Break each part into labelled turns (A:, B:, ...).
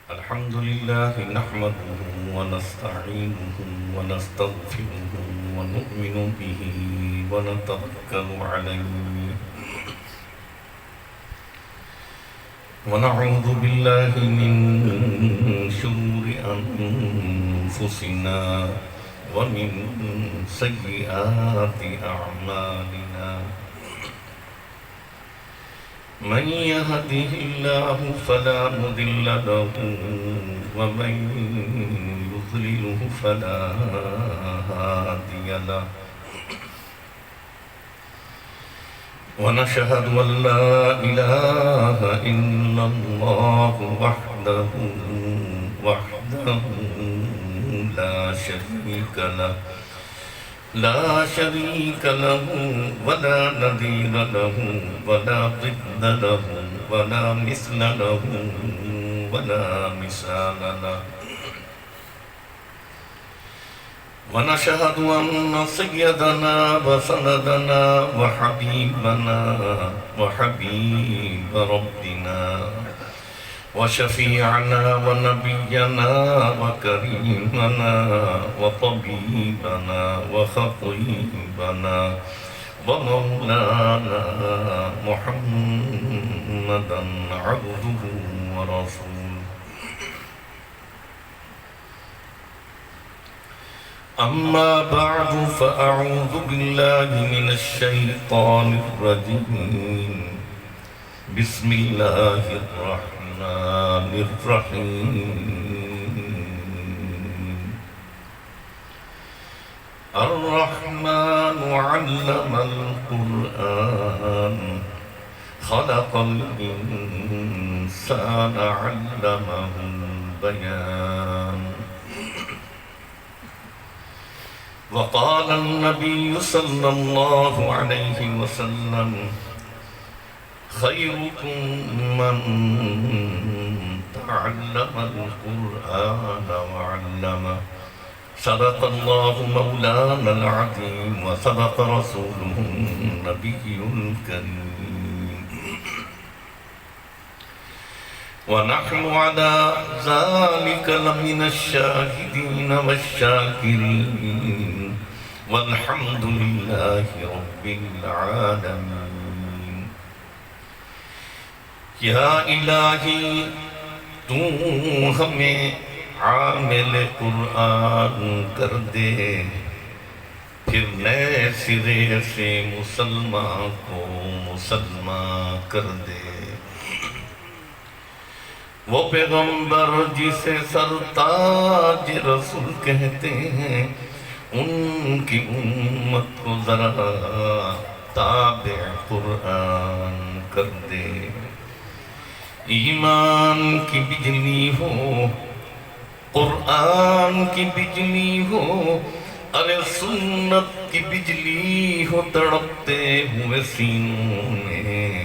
A: الحمد لله نحمده ونستعينه ونستغفره ونؤمن به ونتوكل عليه ونعوذ بالله من شرور أنفسنا ومن سيئات أعمالنا من يهده الله فلا مضل له ومن يضلله فلا هادي له ونشهد أن لا إله إلا الله وحده لا شريك له ولا نظير له ولا ضد له ولا مثل له ولا مثال له ونشهد أن سيدنا وسندنا وحبيب ربنا وشفيعنا ونبينا وكريمنا وطبيبنا وخطيبنا ومولانا محمدا عبده ورسوله أما بعد فأعوذ بالله من الشيطان الرجيم بسم الله الرحمن الرحيم الرحمن علم القرآن خلق الإنسان علمه البيان وقال النبي صلى الله عليه وسلم خيركم من تعلم القرآن وعلمه صدق الله مولانا العظيم وصدق رسوله النبي الكريم ونحن على ذلك لمن الشاهدين والشاكرين والحمد لله رب العالمين یا الہی تو ہمیں عامل قرآن کر دے پھر نئے سرے سے مسلمان کو مسلمان کر دے وہ پیغمبر جسے سرتاج رسول کہتے ہیں ان کی امت کو ذرا تابع قرآن کر دے ایمان کی بجلی ہو قرآن کی بجلی ہو ارے سنت کی بجلی ہو تڑپتے ہوئے سینوں میں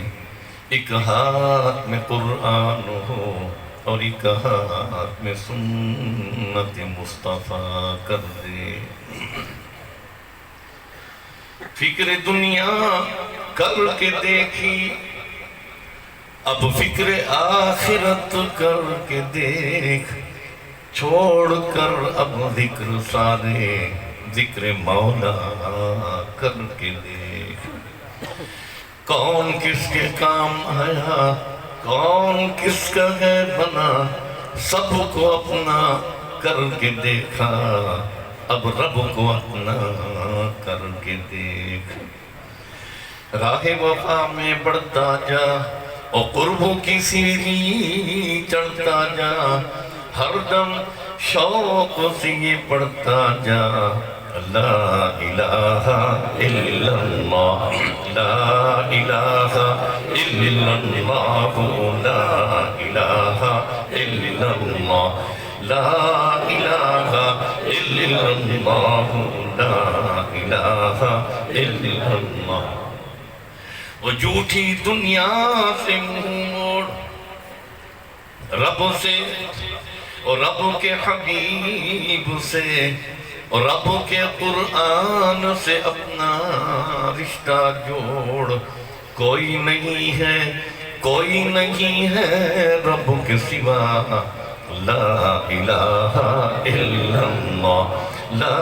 A: ایک ہاتھ میں قرآن ہو اور ایک ہاتھ میں سنت مصطفیٰ کر دے فکر دنیا کر کے دیکھی اب فکر آخرت کر کے دیکھ چھوڑ کر اب ذکر سارے ذکر مولا کر کے دیکھ کون کس کے کام آیا کون کس کا ہے بنا سب کو اپنا کر کے دیکھا اب رب کو اپنا کر کے دیکھ راہ وفا میں بڑھتا جا اور قربوں کی سیڑھی چڑھتا جا ہر دم شوق سے یہ پڑھتا جا لا الہ الا اللہ لا الہ الا اللہ لا الہ الا اللہ لا الہ الا اللہ لا الہ الا اللہ وہ جھوٹی دنیا سے منہ موڑ رب سے اور رب کے حبیب سے اور رب کے قرآن سے اپنا رشتہ جوڑ کوئی نہیں ہے رب کے سوا لا الہ الا اللہ لا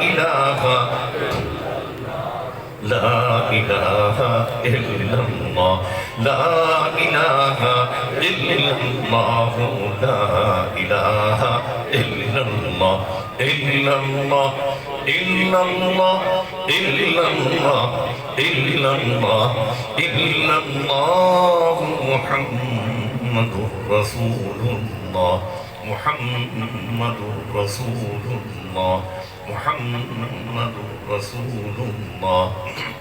A: الہ لا الہ الا اللہ لا الہ الا اللہ لا الہ الا اللہ الا اللہ الا اللہ الا اللہ الا اللہ الا اللہ محمد رسول اللہ محمد رسول اللہ محمد رسول اللہ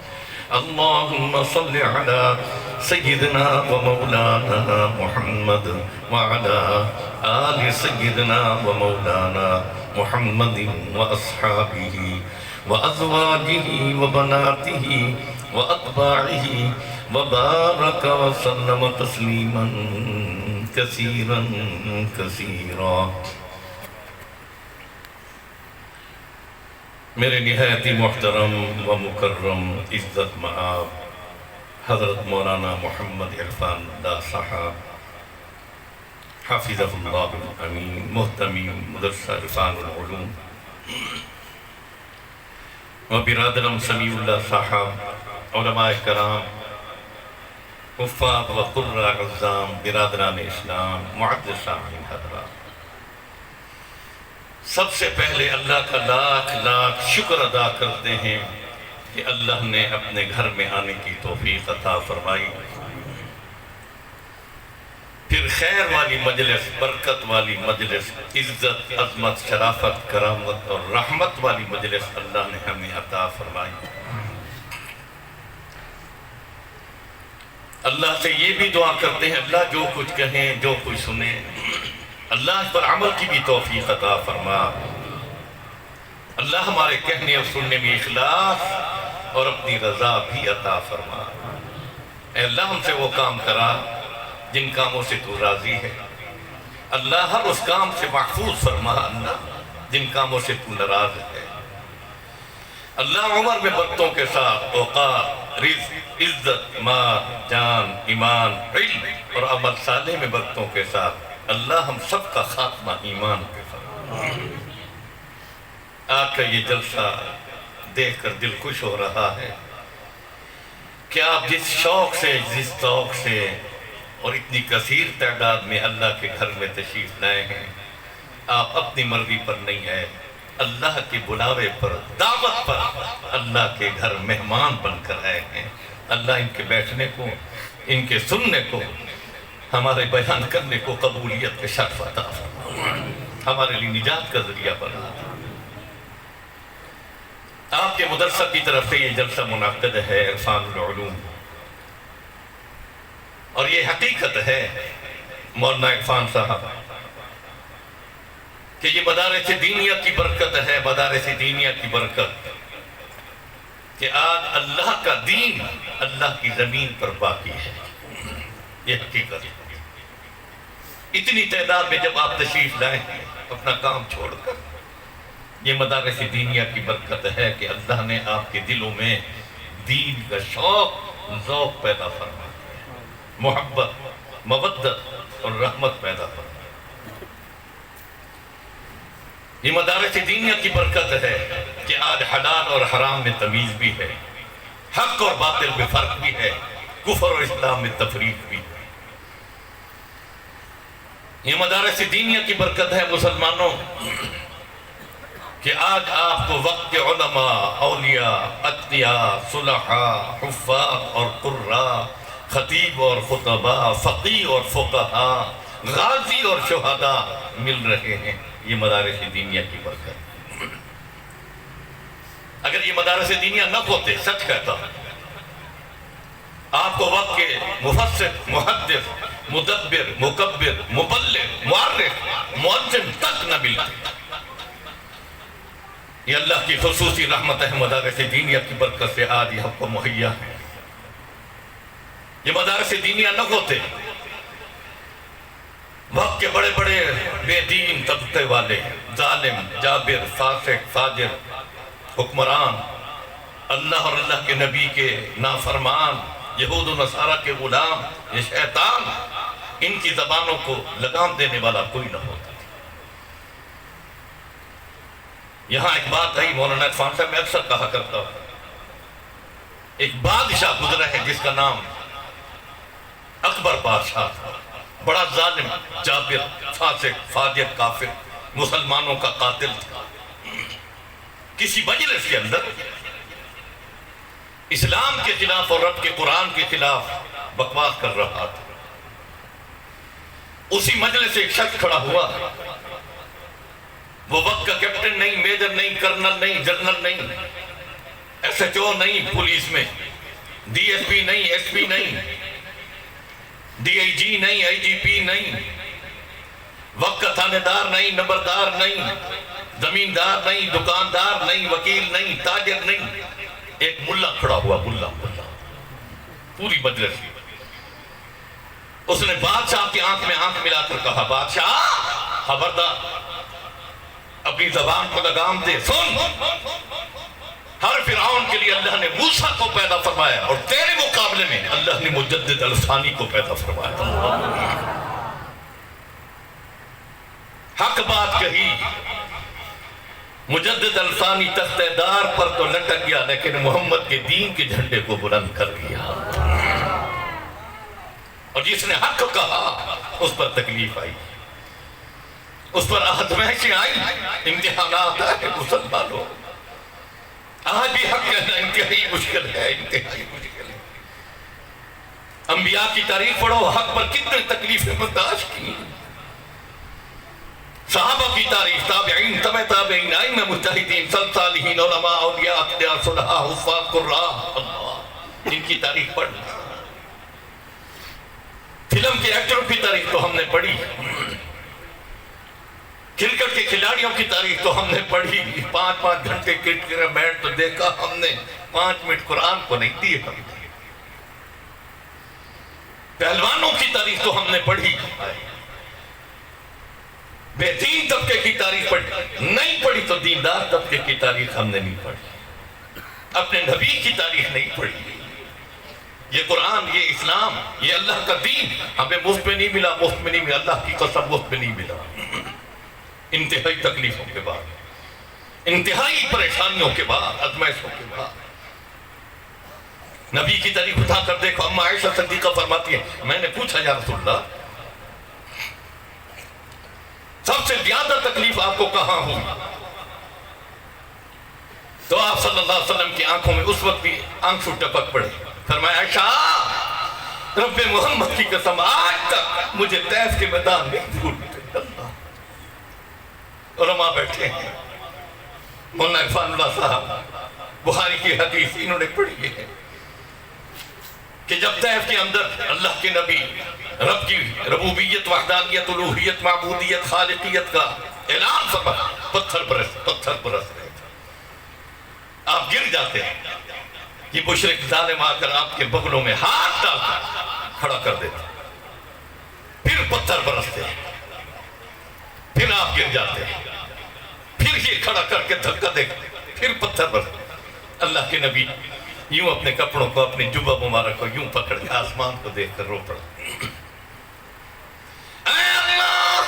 A: اللهم صل على سيدنا ومولانا محمد وعلى آل سيدنا ومولانا محمد وأصحابه وأزواجه وبناته وأتباعه وبارك وسلم تسليما كثيرا كثيرا میرے نہایت محترم و مکرم عزت مآب حضرت مولانا محمد عرفان اللہ صاحب حافظہ اللہ الامین محتمی مدرسہ عرفان العلوم و برادرم سمیع اللہ صاحب علماء کرام حفاظ و قراء عظام برادران اسلام معزز سامعین حضرات سب سے پہلے اللہ کا لاکھ لاکھ شکر ادا کرتے ہیں کہ اللہ نے اپنے گھر میں آنے کی توفیق عطا فرمائی پھر خیر والی مجلس برکت والی مجلس عزت عظمت شرافت کرامت اور رحمت والی مجلس اللہ نے ہمیں عطا فرمائی اللہ سے یہ بھی دعا کرتے ہیں اللہ جو کچھ کہیں جو کچھ سنیں اللہ اس پر عمل کی بھی توفیق عطا فرما اللہ ہمارے کہنے اور سننے میں اخلاص اور اپنی رضا بھی عطا فرما اے اللہ ہم سے وہ کام کرا جن کاموں سے تو راضی ہے اللہ ہر اس کام سے محفوظ فرما اللہ جن کاموں سے تو ناراض ہے اللہ عمر میں برکتوں کے ساتھ اوقات رزق عزت مال جان ایمان علم اور عمل صالح میں برکتوں کے ساتھ اللہ ہم سب کا خاتمہ ایمان پہ فرما آج کا یہ جلسہ دیکھ کر دل خوش ہو رہا ہے کہ آپ جس شوق سے جس ذوق سے اور اتنی کثیر تعداد میں اللہ کے گھر میں تشریف لائے ہیں آپ اپنی مرضی پر نہیں ہیں اللہ کے بلاوے پر دعوت پر اللہ کے گھر مہمان بن کر آئے ہیں اللہ ان کے بیٹھنے کو ان کے سننے کو ہمارے بیان کرنے کو قبولیت کے شرف عطا فرما ہمارے لیے نجات کا ذریعہ بنا آپ کے مدرسہ کی طرف سے یہ جلسہ منعقد ہے عرفان العلوم اور یہ حقیقت ہے مولانا عرفان صاحب کہ یہ مدارس دینیہ کی برکت ہے مدارس دینیہ کی برکت کہ آج اللہ کا دین اللہ کی زمین پر باقی ہے یہ حقیقت ہے اتنی تعداد میں جب آپ تشریف لائیں اپنا کام چھوڑ کر یہ مدارس دینیہ کی برکت ہے کہ اللہ نے آپ کے دلوں میں دین کا شوق ذوق پیدا فرما محبت مودت اور رحمت پیدا فرما یہ مدارس دینیہ کی برکت ہے کہ آج حلال اور حرام میں تمیز بھی ہے حق اور باطل میں فرق بھی ہے کفر اور اسلام میں تفریق بھی ہے یہ مدارس دینیہ کی برکت ہے مسلمانوں کہ آج آپ کو وقت علماء اولیاء اتقیاء صلحاء حفاظ اور قراء خطیب اور خطباء فقیہ اور فقہاء غازی اور شہداء مل رہے ہیں یہ مدارس دینیہ کی برکت اگر یہ مدارس دینیہ نہ ہوتے سچ کہتا ہوں آپ کو وقت کے مفسر محدث مدبر مکبر مبلغ معرخ مؤذن تک نہ ملتے یہ اللہ کی خصوصی رحمت ہے مدارس دینیہ کی برکت سے آج یہ ہم کو مہیا ہے یہ مدارس دینیہ نہ ہوتے وقت کے بڑے بڑے بے دین طبقے والے ظالم جابر فاسق فاجر حکمران اللہ اور اللہ کے نبی کے نافرمان یہود و نصارہ کے غلام یہ شیطان ان کی زبانوں کو لگام دینے والا کوئی نہ ہوتا۔ یہاں ایک بات آئی، مولانا عرفان صاحب میں اکثر کہا کرتا ہوں، ایک بادشاہ گزرا ہے جس کا نام اکبر بادشاہ تھا، بڑا ظالم، جابر، فاسق، فاجر، کافر، مسلمانوں کا قاتل تھا۔ کسی مجلس کے اندر اسلام کے خلاف اور رب کے قرآن کے خلاف بکواس کر رہا تھا۔ اسی مجلس سے ایک شخص کھڑا ہوا، وہ وقت کا کیپٹن نہیں، میجر نہیں، کرنل نہیں، جنرل نہیں، ایس ایچ او نہیں پولیس میں، ڈی ایس پی نہیں، ایس پی نہیں، ڈی آئی جی نہیں، آئی جی پی نہیں، وقت کا تھانے دار نہیں، نمبردار نہیں، زمیندار نہیں، دکاندار نہیں، وکیل نہیں، تاجر نہیں، ایک ملا کھڑا ہوا، ملا پوری مجلس۔ اس نے بادشاہ کی آنکھ میں آنکھ ملا کر کہا، بادشاہ خبردار، اپنی زبان کو لگام دے، سن، ہر فرعون کے لیے اللہ نے موسیٰ کو پیدا فرمایا اور تیرے مقابلے میں اللہ نے مجدد الثانی کو پیدا فرمایا۔ حق بات کہی، مجدد الثانی تخت دار پر تو لٹک گیا لیکن محمد کے دین کے جھنڈے کو بلند کر دیا، اور جس نے حق کہا اس پر تکلیف آئی، اس پر آزمائشیں آئی، امتحانات آئے۔ مسلمانوں، آج بھی حق کہنا انتہائی مشکل ہے، انتہائی مشکل ہے۔ انبیاء کی تاریخ پڑھو، حق پر کتنے تکلیفیں برداشت کی، صحابہ کی تاریخ، تابعین، تبع تابعین، ائمہ مجتہدین، صالحین، علماء، اولیاء، اقتدار، صلحاء، حفاظ، قراء، اللہ، ان کی تاریخ پڑھنا۔ فلم کے ایکٹروں کی تاریخ تو ہم نے پڑھی، کرکٹ کے کھلاڑیوں کی تاریخ تو ہم نے پڑھی، 5 گھنٹے کرکٹ میچ تو دیکھا ہم نے، 5 منٹ قرآن کو نہیں دیے ہم نے۔ پہلوانوں کی تاریخ تو ہم نے پڑھی، بے دین طبقے کی تاریخ پڑھی، نہیں پڑھی تو دیندار طبقے کی تاریخ ہم نے نہیں پڑھی، اپنے نبی کی تاریخ نہیں پڑھی۔ یہ قرآن، یہ اسلام، یہ اللہ کا دین ہمیں مفت میں نہیں ملا، مفت میں نہیں ملا، اللہ کی قسم مفت میں نہیں ملا۔ انتہائی تکلیفوں کے بعد، انتہائی پریشانیوں کے بعد، آزمائشوں کے بعد، نبی کی تاریخ اٹھا کر دیکھو۔ اما عائشہ صدیقہ فرماتی ہے، میں نے پوچھا یا رسول اللہ، سب سے زیادہ تکلیف آپ کو کہاں ہوئی؟ تو آپ صلی اللہ علیہ وسلم کی آنکھوں میں اس وقت بھی آنکھوں ٹپک پڑے، فرمایا عائشہ، رب محمد کی قسم آج تک مجھے طیف کے میدان میں بھولتے۔ علماء بیٹھے ہیں، مولانا عرفان اللہ صاحب بخاری کی حدیث انہوں نے پڑھی ہے کہ جب طیف کے اندر اللہ کے نبی رب کی ربوبیت، وحدانیت، الوہیت، معبودیت، خالقیت کا اعلان فرما، پتھر برس رہے تھے، آپ گر جاتے ہیں، یہ مشرک ظالم آ کر آپ کے بغلوں میں ہاتھ ڈال کر کھڑا کر دیتے، پھر پتھر برستے ہیں، پھر آپ گر جاتے ہیں، پھر یہ کھڑا کر کے دھکا دے، پھر پتھر برستے۔ اللہ کے نبی یوں اپنے کپڑوں کو، اپنی جبہ مبارک کو یوں پکڑ کے آسمان کو دیکھ کر رو پڑا، اے اللہ،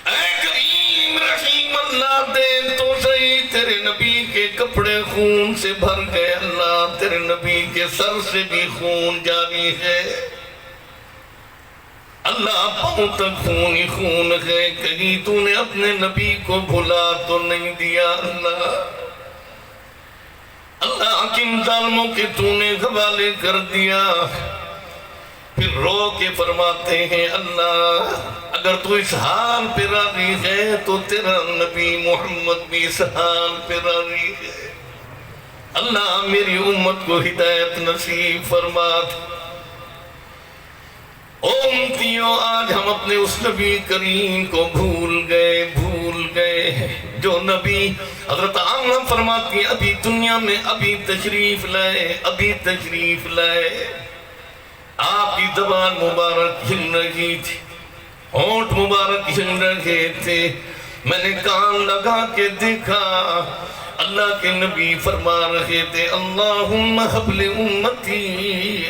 A: اے کریم رحیم اللہ، دے تو صحیح، تیرے نبی کے کپڑے خون سے بھر گئے اللہ، تیرے نبی کے سر سے بھی خون جاری ہے اللہ، پاؤں تک خون ہی خون ہے، کہیں تو نے اپنے نبی کو بھلا تو نہیں دیا اللہ، اللہ کن ظالموں کے تو نے حوالے کر دیا۔ پھر رو کے فرماتے ہیں اللہ، اگر تو اس حال پہ راضی ہے تو تیرا نبی محمد بھی اس حال پہ راضی ہے، اللہ میری امت کو ہدایت نصیب فرما۔ امتیوں، آج ہم اپنے اس نبی کریم کو بھول گئے جو نبی حضرت آمنہ فرماتی ہے ابھی دنیا میں ابھی تشریف لائے، آپ کی زبان مبارک ہل رہی تھی، ہونٹ مبارک ہل رہے تھے، میں نے کان لگا کے دیکھا، اللہ کے نبی فرما رہے تھے اللہم حب لامتی،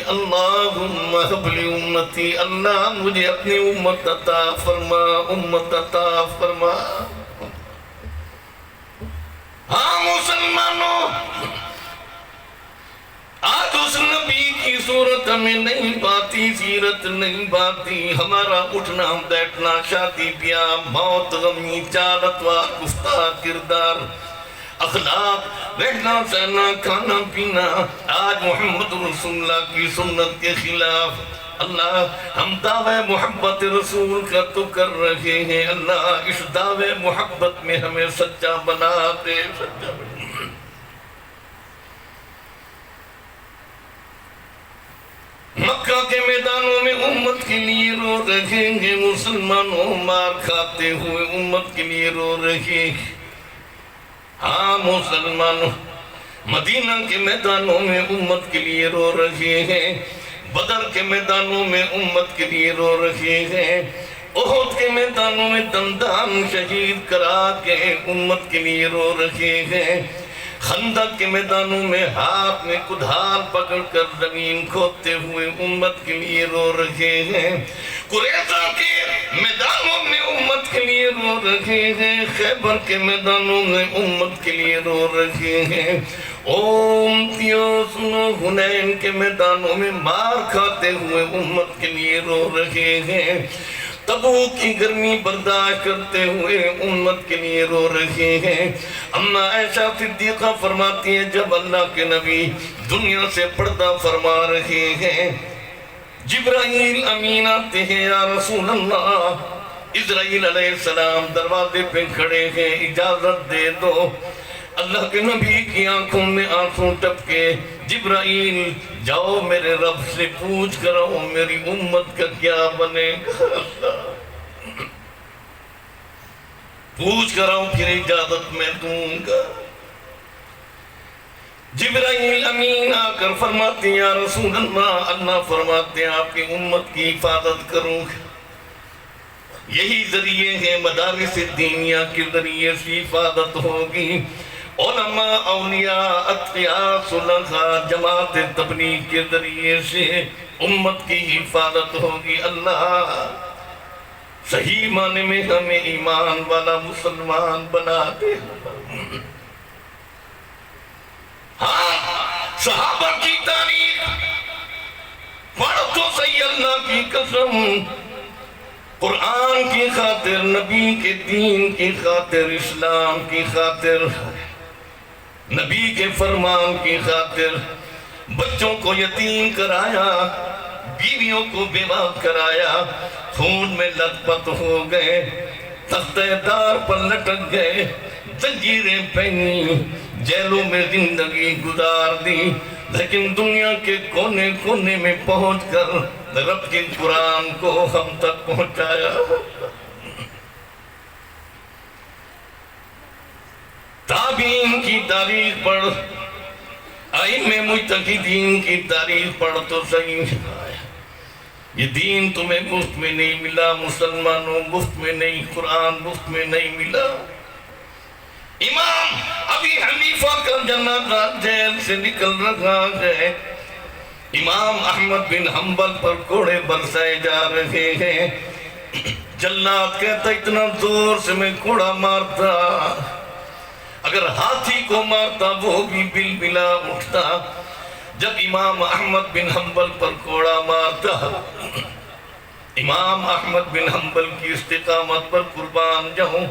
A: اللہم حب لامتی، اللہ مجھے اپنی امت عطا فرما، امت عطا فرما۔ ہاں مسلمانوں، آج اس نبی کی صورت ہمیں نہیں پاتی، سیرت نہیں پاتی، ہمارا اٹھنا بیٹھنا، شادی بیاہ، موت غمی، چالت و گفتار، کردار، اخلاق، رہنا سہنا، کھانا پینا، آج محمد رسول اللہ کی سنت کے خلاف۔ اللہ ہم دعوے محبت رسول کا تو کر رہے ہیں، اللہ اس دعوے محبت میں ہمیں سچا بنا دے، سچا بنا۔ مکہ کے میدانوں میں امت کے لیے رو رہے ہیں، مسلمانوں مار کھاتے ہوئے امت کے لیے رو رہے ہیں۔ ہاں مسلمانوں، مدینہ کے میدانوں میں امت کے لیے رو رہے ہیں، بدر کے میدانوں میں امت کے لیے رو رہے ہیں، احد کے میدانوں میں دندان شہید کرا کے امت کے لیے رو رہے ہیں، خندق کے میدانوں میں ہاتھ میں کدھال پکڑ کر زمین کھودتے ہوئے امت کے لیے رو رہے ہیں، قریظہ کے میدانوں میں امت کے لیے رو رہے ہیں، خیبر کے میدانوں میں امت کے لیے رو رہے ہیں، امتیوں سنو، حنین کے میدانوں میں مار کھاتے ہوئے امت کے لیے رو رہے ہیں، تبوک کی گرمی برداشت کرتے ہوئے امت کے لیے رو رہے ہیں۔ اما عائشہ صدیقہ فرماتی ہے جب اللہ کے نبی دنیا سے پردہ فرما رہے ہیں، جبرائیل امین آتے ہیں، یا رسول اللہ، اسرائیل علیہ السلام دروازے پہ کھڑے ہیں، اجازت دے دو۔ اللہ کے نبی کی آنکھوں میں آنسوں ٹپکے، جبرائیل جاؤ میرے رب سے پوچھ کرو میری امت کا کیا بنے گا، پوچھ کراؤں پھر اجازت میں دوں گا۔ جبرائیل امین آ کر فرماتے ہیں یا رسول اللہ، اللہ فرماتے ہیں آپ کی امت کی حفاظت کروں گا۔ یہی ذریعے ہیں مدارس دینیہ کے ذریعے سے حفاظت ہوگی، علماء، اولیاء، اتقیاء، صلحاء، جماعت تبلیغ کے ذریعے سے امت کی حفاظت ہوگی۔ اللہ صحیح معنی میں ہمیں ایمان والا مسلمان بنا دے۔ ہاں صحابہ کی تاریخ پڑھ تو صحیح، اللہ کی قسم، قرآن کی خاطر، نبی کے دین کی خاطر، اسلام کی خاطر، نبی کے فرمان کی خاطر بچوں کو یتیم کرایا، بیویوں کو بیوہ کرایا، خون میں لت پت ہو گئے، تختہ دار پر لٹک گئے، زنجیریں پہنی، جیلوں میں زندگی گزار دی، لیکن دنیا کے کونے کونے میں پہنچ کر رب کے قرآن کو ہم تک پہنچایا۔ تابعین کی تاریخ پڑھ، ائمہ مجتہدین کی تاریخ پڑھ تو صحیح۔ یہ دین تمہیں مفت میں نہیں ملا مسلمانوں، مفت میں نہیں، قرآن مفت میں نہیں ملا۔ امام ابی حنیفہ کا جنازہ جیل سے نکل رہا ہے، امام احمد بن حنبل پر کوڑے برسائے جا رہے ہیں، جلاد کہتا اتنا زور سے میں کوڑا مارتا، اگر ہاتھی کو مارتا وہ بھی بل بلا اٹھتا۔ جب امام احمد بن حنبل پر کوڑا مارتا، امام احمد بن حنبل کی استقامت پر قربان جاؤں،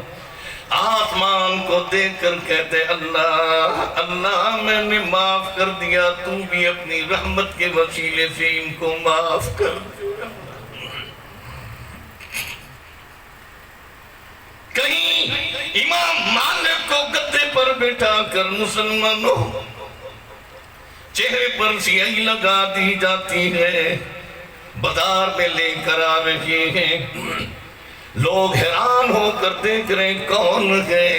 A: آسمان کو دیکھ کر کہتے اللہ اللہ میں نے معاف کر دیا، تو بھی اپنی رحمت کے وسیلے سے ان کو معاف کر دیا۔ کہیں امام مالک کو گدے پر بٹھا کر مسلمانوں چہرے پر سیاہی لگا دی جاتی ہے، بازار میں لے کر آ رہے ہیں، لوگ حیران ہو کر دیکھ رہے کون ہے۔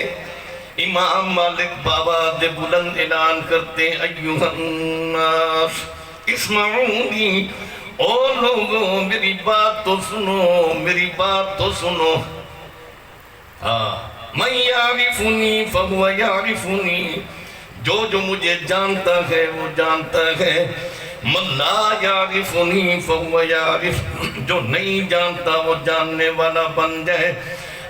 A: امام مالک بابا دے بلند اعلان کرتے ایوہ الناس اسمعونی، اور لوگوں میری بات تو سنو، میری بات تو سنو۔ ہاں من یعرفنی فہو یعرفنی، جو مجھے جانتا ہے وہ جانتا ہے، من لا یعرفنی فہو یعرف، جو نہیں جانتا وہ جاننے والا بن جائے۔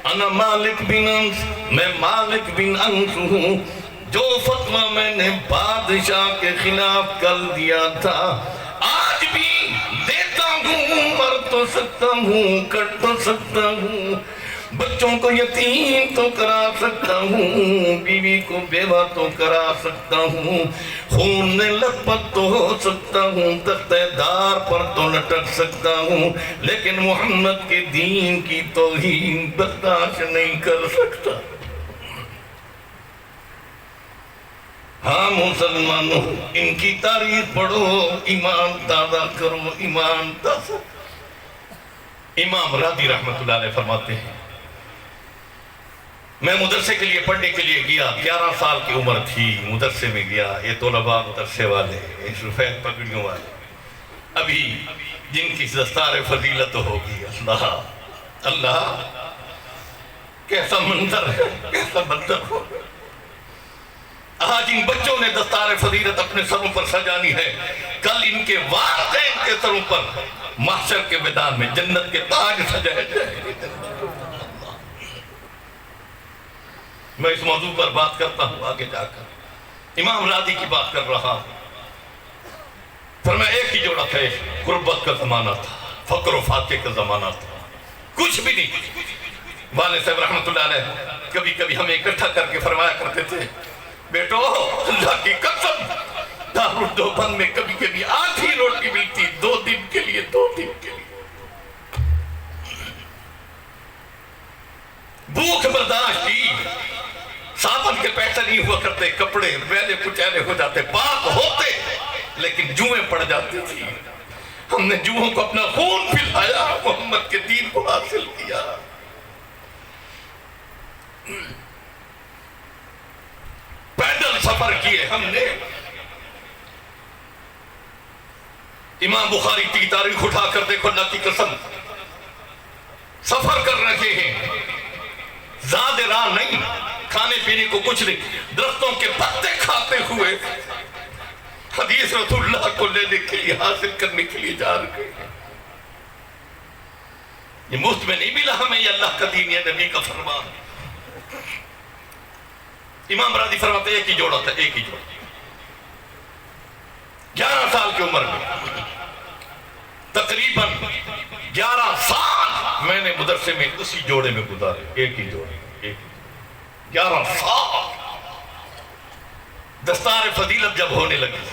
A: انا مالک بن انس، میں مالک بن انس ہوں، جو فتوہ میں نے بادشاہ کے خلاف کر دیا تھا آج بھی دیتا ہوں، مر تو سکتا ہوں، کٹ تو سکتا ہوں، بچوں کو یتیم تو کرا سکتا ہوں، بیوی کو بیوہ تو کرا سکتا ہوں، خون میں لپت تو ہو سکتا ہوں، تختہ دار پر تو لٹک سکتا ہوں، لیکن محمد کے دین کی توہین برداشت نہیں کر سکتا۔ ہاں مسلمانوں، ان کی تاریخ پڑھو، ایمان تازہ کرو، ایمان تازہ۔ امام راضی رحمت اللہ علیہ فرماتے ہیں میں مدرسے کے لیے پڑھنے کے لیے گیا، 11 سال کی عمر تھی، مدرسے میں گیا، یہ طلباء مدرسے والے، یہ سفید پگڑیوں والے، ابھی جن کی دستار فضیلت ہوگی، اللہ اللہ کیسا منظر ہے، کیسا منظر ہو۔ آج ان بچوں نے دستار فضیلت اپنے سروں پر سجانی ہے، کل ان کے والدین کے سروں پر محشر کے میدان میں جنت کے تاج سجائے جائے۔ میں اس موضوع پر بات کرتا ہوں آگے جا کر، امام راضی کی بات کر رہا ہوں۔ فرمایا ایک ہی جوڑا تھا، غربت کا زمانہ تھا، فقر و فاقے کا زمانہ تھا، کچھ بھی نہیں۔ والد صاحب رحمت اللہ علیہ کبھی کبھی ہمیں اکٹھا کر کے فرمایا کرتے تھے، بیٹو اللہ کی قسم دارالدوبند میں کبھی کبھی آدھی روٹی ملتی، 2 دن کے لیے، 2 دن کے لیے، بھوک برداشت کی، صابن کے پیسے نہیں ہوا کرتے، کپڑے میلے کچیلے ہو جاتے، پاک ہوتے لیکن جوئیں پڑ جاتی تھی۔ ہم نے جوہوں کو اپنا خون پلایا، محمد کے دین کو حاصل کیا۔ پیدل سفر کیے ہم نے۔ امام بخاری کی تاریخ اٹھا کر دیکھو، اللہ کی قسم، سفر کر رہے ہیں، زیادہ راہ نہیں، کھانے پینے کو کچھ نہیں، درختوں کے پتے کھاتے ہوئے حدیث رسول اللہ کو لینے کے لیے، حاصل کرنے کے لیے جا رہے ہیں۔ یہ مفت میں نہیں ملا ہمیں، یہ اللہ کا دین، یہ نبی کا فرمان۔ امام راضی فرماتے ایک ہی جوڑا تھا، ایک ہی جوڑا، 11 سال کی عمر میں، تقریباً 11 سال میں نے مدرسے میں اسی جوڑے میں گزارے، ایک ہی جوڑے، 11 سال۔ دستار فضیلت جب ہونے لگی،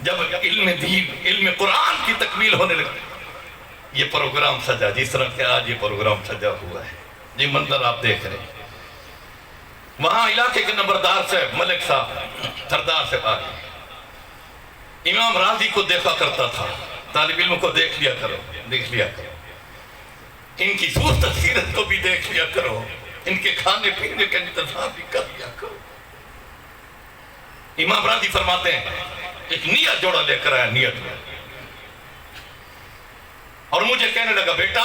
A: جب علم دین، علم قرآن کی تکمیل ہونے لگی، یہ پروگرام سجا، جس طرح کہ آج یہ پروگرام سجا ہوا ہے، یہ منظر آپ دیکھ رہے ہیں۔ وہاں علاقے کے نمبردار سے ملک صاحب، سردار سے آگے امام راضی کو دیکھا کرتا تھا، طالب علم کو دیکھ لیا کرو، دیکھ لیا کرو، ان کی سوچ سیرت کو بھی دیکھ لیا کرو، ان کے کھانے پینے کا انتظام بھی کر لیا کرو۔ امام راضی فرماتے ہیں ایک نیت جوڑا لے کر آیا، نیت میں، اور مجھے کہنے لگا بیٹا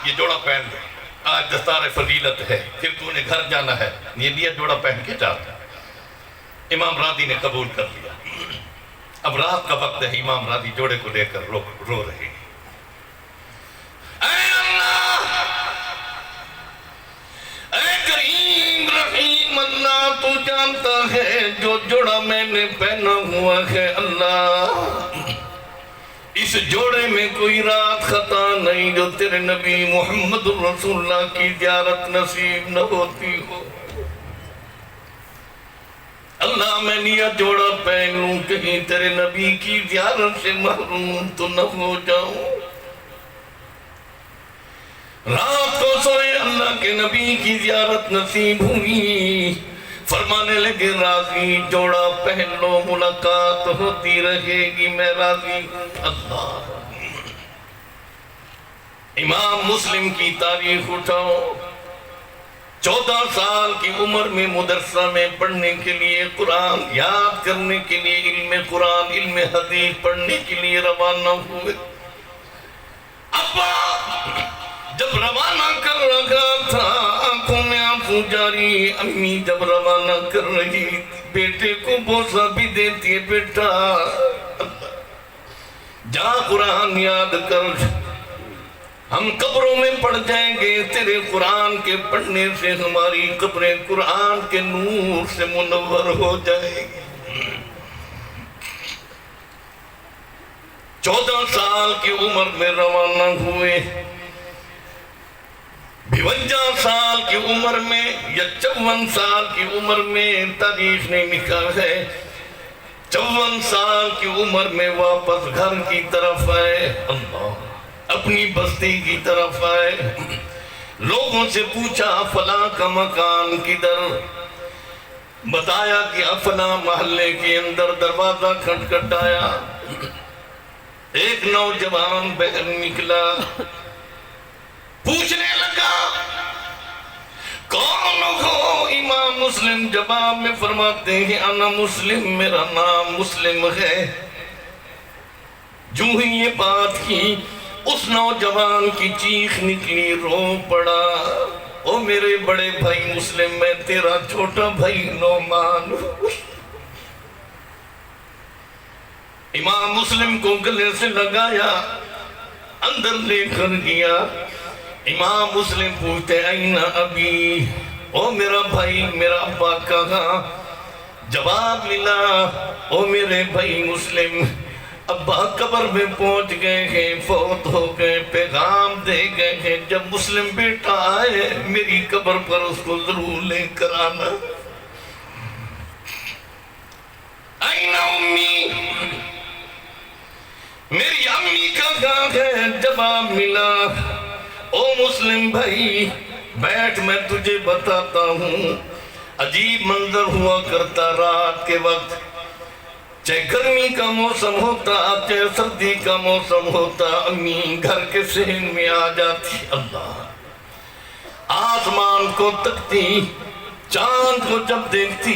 A: یہ جوڑا پہن دے، آج دستار فضیلت ہے، پھر تو نے گھر جانا ہے، یہ نیت جوڑا پہن کے جاتا ہے۔ امام راضی نے قبول کر لیا۔ اب رات کا وقت ہے، امام راضی جوڑے کو لے کر رو رہے ہیں، اے اللہ، اے کریم رحیم اللہ، تو جانتا ہے جو جوڑا میں نے پہنا ہوا ہے، اللہ اس جوڑے میں کوئی رات خطا نہیں جو تیرے نبی محمد رسول اللہ کی زیارت نصیب نہ ہوتی ہو۔ اللہ میں نیت جوڑا پہن لوں، کہیں تیرے نبی کی زیارت سے محروم تو نہ ہو جاؤں۔ رات کو سوئے، اللہ کے نبی کی زیارت نصیب ہوئی، فرمانے لگے راضی جوڑا پہن لو، ملاقات ہوتی رہے گی، میں راضی ہوں۔ اللہ، امام مسلم کی تاریخ اٹھاؤ، 14 سال کی عمر میں مدرسہ میں پڑھنے کے لیے، قرآن یاد کرنے کے لیے، علم قرآن، علم حدیث پڑھنے کے لیے روانہ ہوئے۔ ابا جب روانہ کر رہا تھا، آنکھوں میں یوں جاری. امی جب روانہ کر رہی بیٹے کو بوسہ بھی دیتی ہے, بیٹا جا قرآن یاد کر, ہم قبروں میں پڑ جائیں گے, تیرے قرآن کے پڑھنے سے ہماری قبریں قرآن کے نور سے منور ہو جائیں گی. 14 سال کی عمر میں روانہ ہوئے, 52 سال کی عمر میں یا 54 سال کی عمر میں, تاریخ نہیں لکھا ہے, 54 سال کی عمر میں واپس گھر کی طرف آئے. اللہ اپنی بستی کی طرف آئے. لوگوں سے پوچھا فلاں کا مکان کدھر, بتایا کہ فلاں محلے کے اندر. دروازہ کھٹکھٹایا, ایک نوجوان بہن نکلا, پوچھنے لگا کون ہو؟ امام مسلم جواب میں فرماتے ہیں انا مسلم, میرا نام مسلم ہے. جو ہی یہ بات کی اس نوجوان کی چیخ نکلی, رو پڑا, او میرے بڑے بھائی مسلم, میں تیرا چھوٹا بھائی نعمان ہوں. امام مسلم کو گلے سے لگایا, اندر لے کر گیا. امام مسلم پوچھتے اینا ابی, او میرا بھائی میرا ابا کہاں؟ جواب ملا, او میرے بھائی مسلم, ابا قبر میں پہنچ گئے ہیں, فوت ہو گئے, پیغام دے گئے ہیں, جب مسلم بیٹا آئے میری قبر پر اس کو ضرور لے کر آنا. اینا امی, میری امی کہاں ہے؟ جواب ملا, او مسلم بھائی بیٹھ, میں تجھے بتاتا ہوں. عجیب منظر ہوا کرتا رات کے وقت, چاہے گرمی کا موسم ہوتا چاہے سردی کا موسم ہوتا, امی گھر کے صحن میں آ جاتی. اللہ آسمان کو تکتی, چاند کو جب دیکھتی,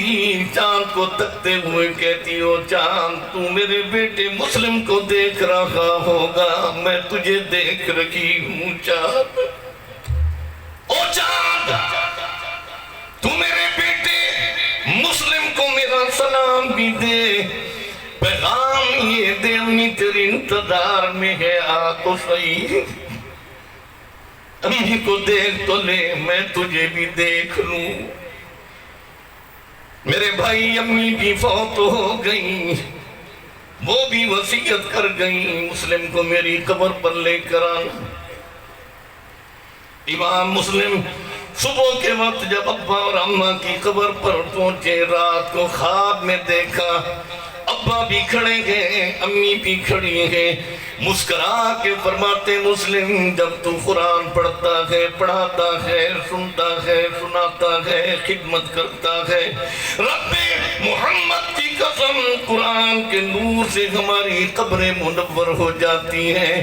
A: چاند کو تکتے ہوئے کہتی, او چاند تو میرے بیٹے مسلم کو دیکھ رہا ہوگا, میں تجھے دیکھ رہی ہوں. چاند, او چاند تو میرے بیٹے مسلم کو میرا سلام بھی دے, پیغام یہ دے امی تیری انتظار میں ہے, آ تو صحیح, امی کو دیکھ تو لے, میں تجھے بھی دیکھ لوں. میرے بھائی امی بھی فوت ہو گئیں, وہ بھی وصیت کر گئیں مسلم کو میری قبر پر لے کر آنا. امام مسلم صبح کے وقت جب ابا اور اماں کی قبر پر پہنچے, رات کو خواب میں دیکھا ابا بھی کھڑے ہیں, امی بھی کھڑی ہیں. مسکرا کے فرماتے مسلم جب تو قرآن پڑھتا ہے, پڑھاتا ہے, سنتا ہے, سناتا ہے, خدمت کرتا ہے, رب محمد کی قسم قرآن کے نور سے ہماری قبریں منور ہو جاتی ہیں.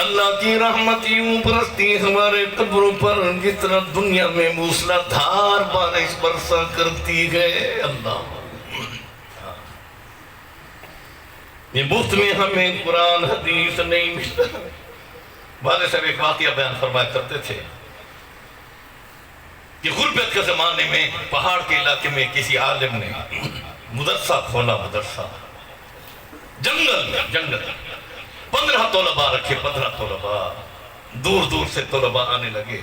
A: اللہ کی رحمت یوں برستی ہمارے قبروں پر جس طرح دنیا میں موسلا دھار بارش برسا کرتی ہے. اللہ یہ مفت میں ہمیں قرآن حدیث نہیں ملتا. والد صاحب ایک واقعہ بیان فرمایا کرتے تھے کہ غربت کے زمانے میں پہاڑ کے علاقے میں کسی عالم نے مدرسہ کھولا. مدرسہ جنگل 15 طلباء رکھے, 15 طلباء, دور دور سے طلباء آنے لگے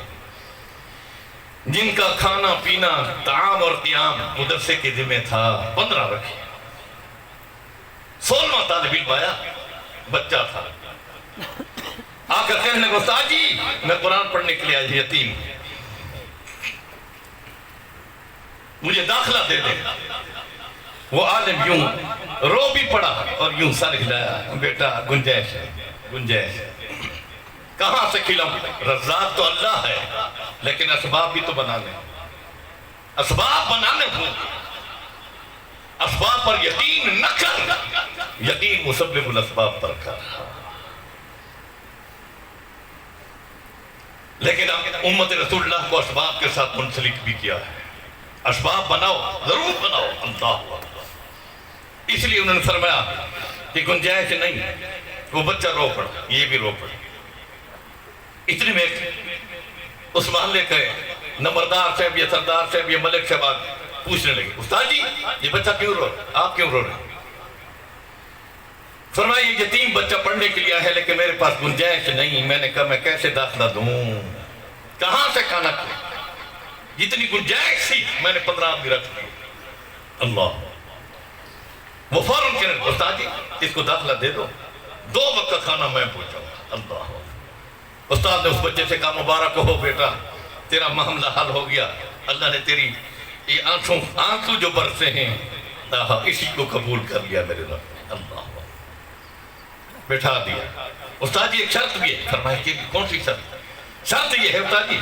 A: جن کا کھانا پینا طعام اور قیام مدرسے کے ذمہ تھا. 15 رکھے. 16واں طالب علم آیا, بچہ تھا, آ کر کہنے لگا استاد جی میں قرآن پڑھنے کے لیے آیا, یتیم, مجھے داخلہ دے دیں. وہ عالم یوں رو بھی پڑا اور یوں سر ہلایا, بیٹا گنجائش ہے, گنجائش کہاں سے کھلاؤں؟ رزاق تو اللہ ہے لیکن اسباب بھی تو بنانے, اسباب بنانے ہوں. اسباب پر یقین نہ کر, یقین مسبب الاسباب پر کر. لیکن امت رسول اللہ کو اسباب کے ساتھ منسلک بھی کیا ہے. اسباب بناؤ, ضرور بناؤ. اللہ اس لیے انہوں نے فرمایا کہ گنجائش نہیں. وہ بچہ رو پڑا, یہ بھی رو پڑا. اتنے میں اس محلے کے نمبردار صاحب یا سردار صاحب یا ملک صاحب پوچھنے لگے استاد جی یہ بچہ کیوں رو رہا ہے؟ آپ کیوں رو رہے ہیں؟ فرمایا یہ یتیم بچہ پڑھنے کے لیے ہے لیکن میرے پاس گنجائش نہیں. میں نے کہا میں کیسے داخلہ دوں, کہاں سے کھانا کھائیں؟ جتنی گنجائش تھی میں نے 15 آدمی رکھ دی. اللہ, وہ فوراً کہنے لگے استاد جی اس کو داخلہ دے دو, 2 وقت کا کھانا میں پہنچاؤں. اللہ, استاد نے اس بچے سے کہا مبارک ہو بیٹا, تیرا معاملہ حل ہو گیا, اللہ نے تیری یہ آنسو جو برسے ہیں اسی کو قبول کر لیا میرے رب. اللہ, بٹھا دیا. استاد جی ایک شرط بھی ہے. فرمایا کہ کون سی شرط؟ شرط یہ ہے استاد جی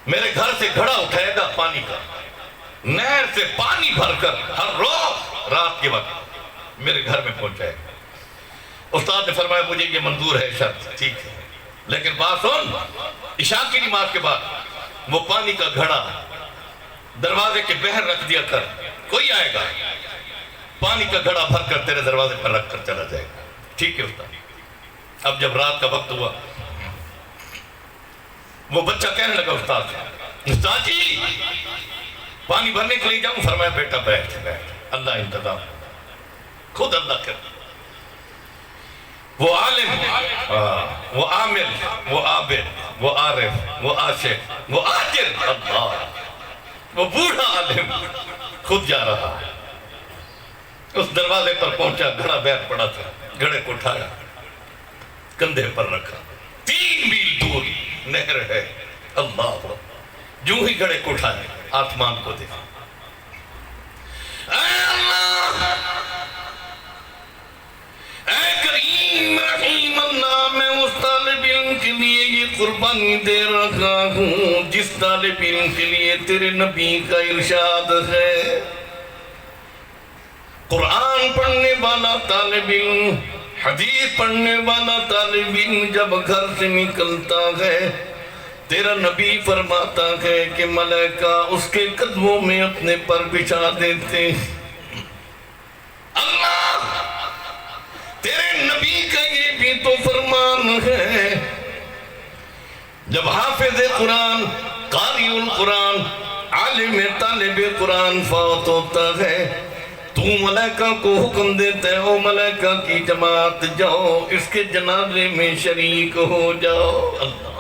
A: میرے گھر سے گھڑا اٹھائے گا پانی کا, نہر سے پانی بھر کر ہر روز رات کے وقت میرے گھر میں پہنچائے گا. استاد نے فرمایا مجھے یہ منظور ہے شرط, ٹھیک ہے, لیکن بات سن, عشاء کی نماز کے بعد وہ پانی کا گھڑا دروازے کے باہر رکھ دیا کر, کوئی آئے گا پانی کا گھڑا بھر کر تیرے دروازے پر رکھ کر چلا جائے گا. ٹھیک ہے استاد. اب جب رات کا وقت ہوا وہ بچہ کہنے لگا استاد جی پانی بھرنے کے لیے جاؤں. فرمایا بیٹا بیٹھ بیٹھ, اللہ انتظام, خود اللہ کر. وہ عالم, وہ عامل, وہ عابد, وہ عارف, وہ عاشق, وہ آجر, اللہ, وہ بوڑھا عالم خود جا رہا ہے. اس دروازے پر پہنچا, گھڑا بیٹھ پڑا تھا, گھڑے کو اٹھایا, کندھے پر رکھا, 3 میل دور نہر ہے. اللہ, جو ہی گھڑے کو اٹھائے آسمان کو دیکھا. اے اللہ, اے کریم رحیم اللہ, میں اس طالب علم کے لیے یہ قربانی دے رکھا ہوں جس طالب علم کے لیے تیرے نبی کا ارشاد ہے. قرآن پڑھنے والا طالب علم, حدیث پڑھنے والا طالب علم جب گھر سے نکلتا ہے تیرا نبی فرماتا ہے کہ ملائکہ اس کے قدموں میں اپنے پر بچھا دیتے. اللہ, تیرے نبی کا یہ بھی تو فرمان ہے جب حافظ قرآن, قاری القرآن, عالم طالب قرآن فوت ہوتا ہے تو ملائکہ کو حکم دیتے ہیں او ملائکہ کی جماعت جاؤ اس کے جنازے میں شریک ہو جاؤ. اللہ,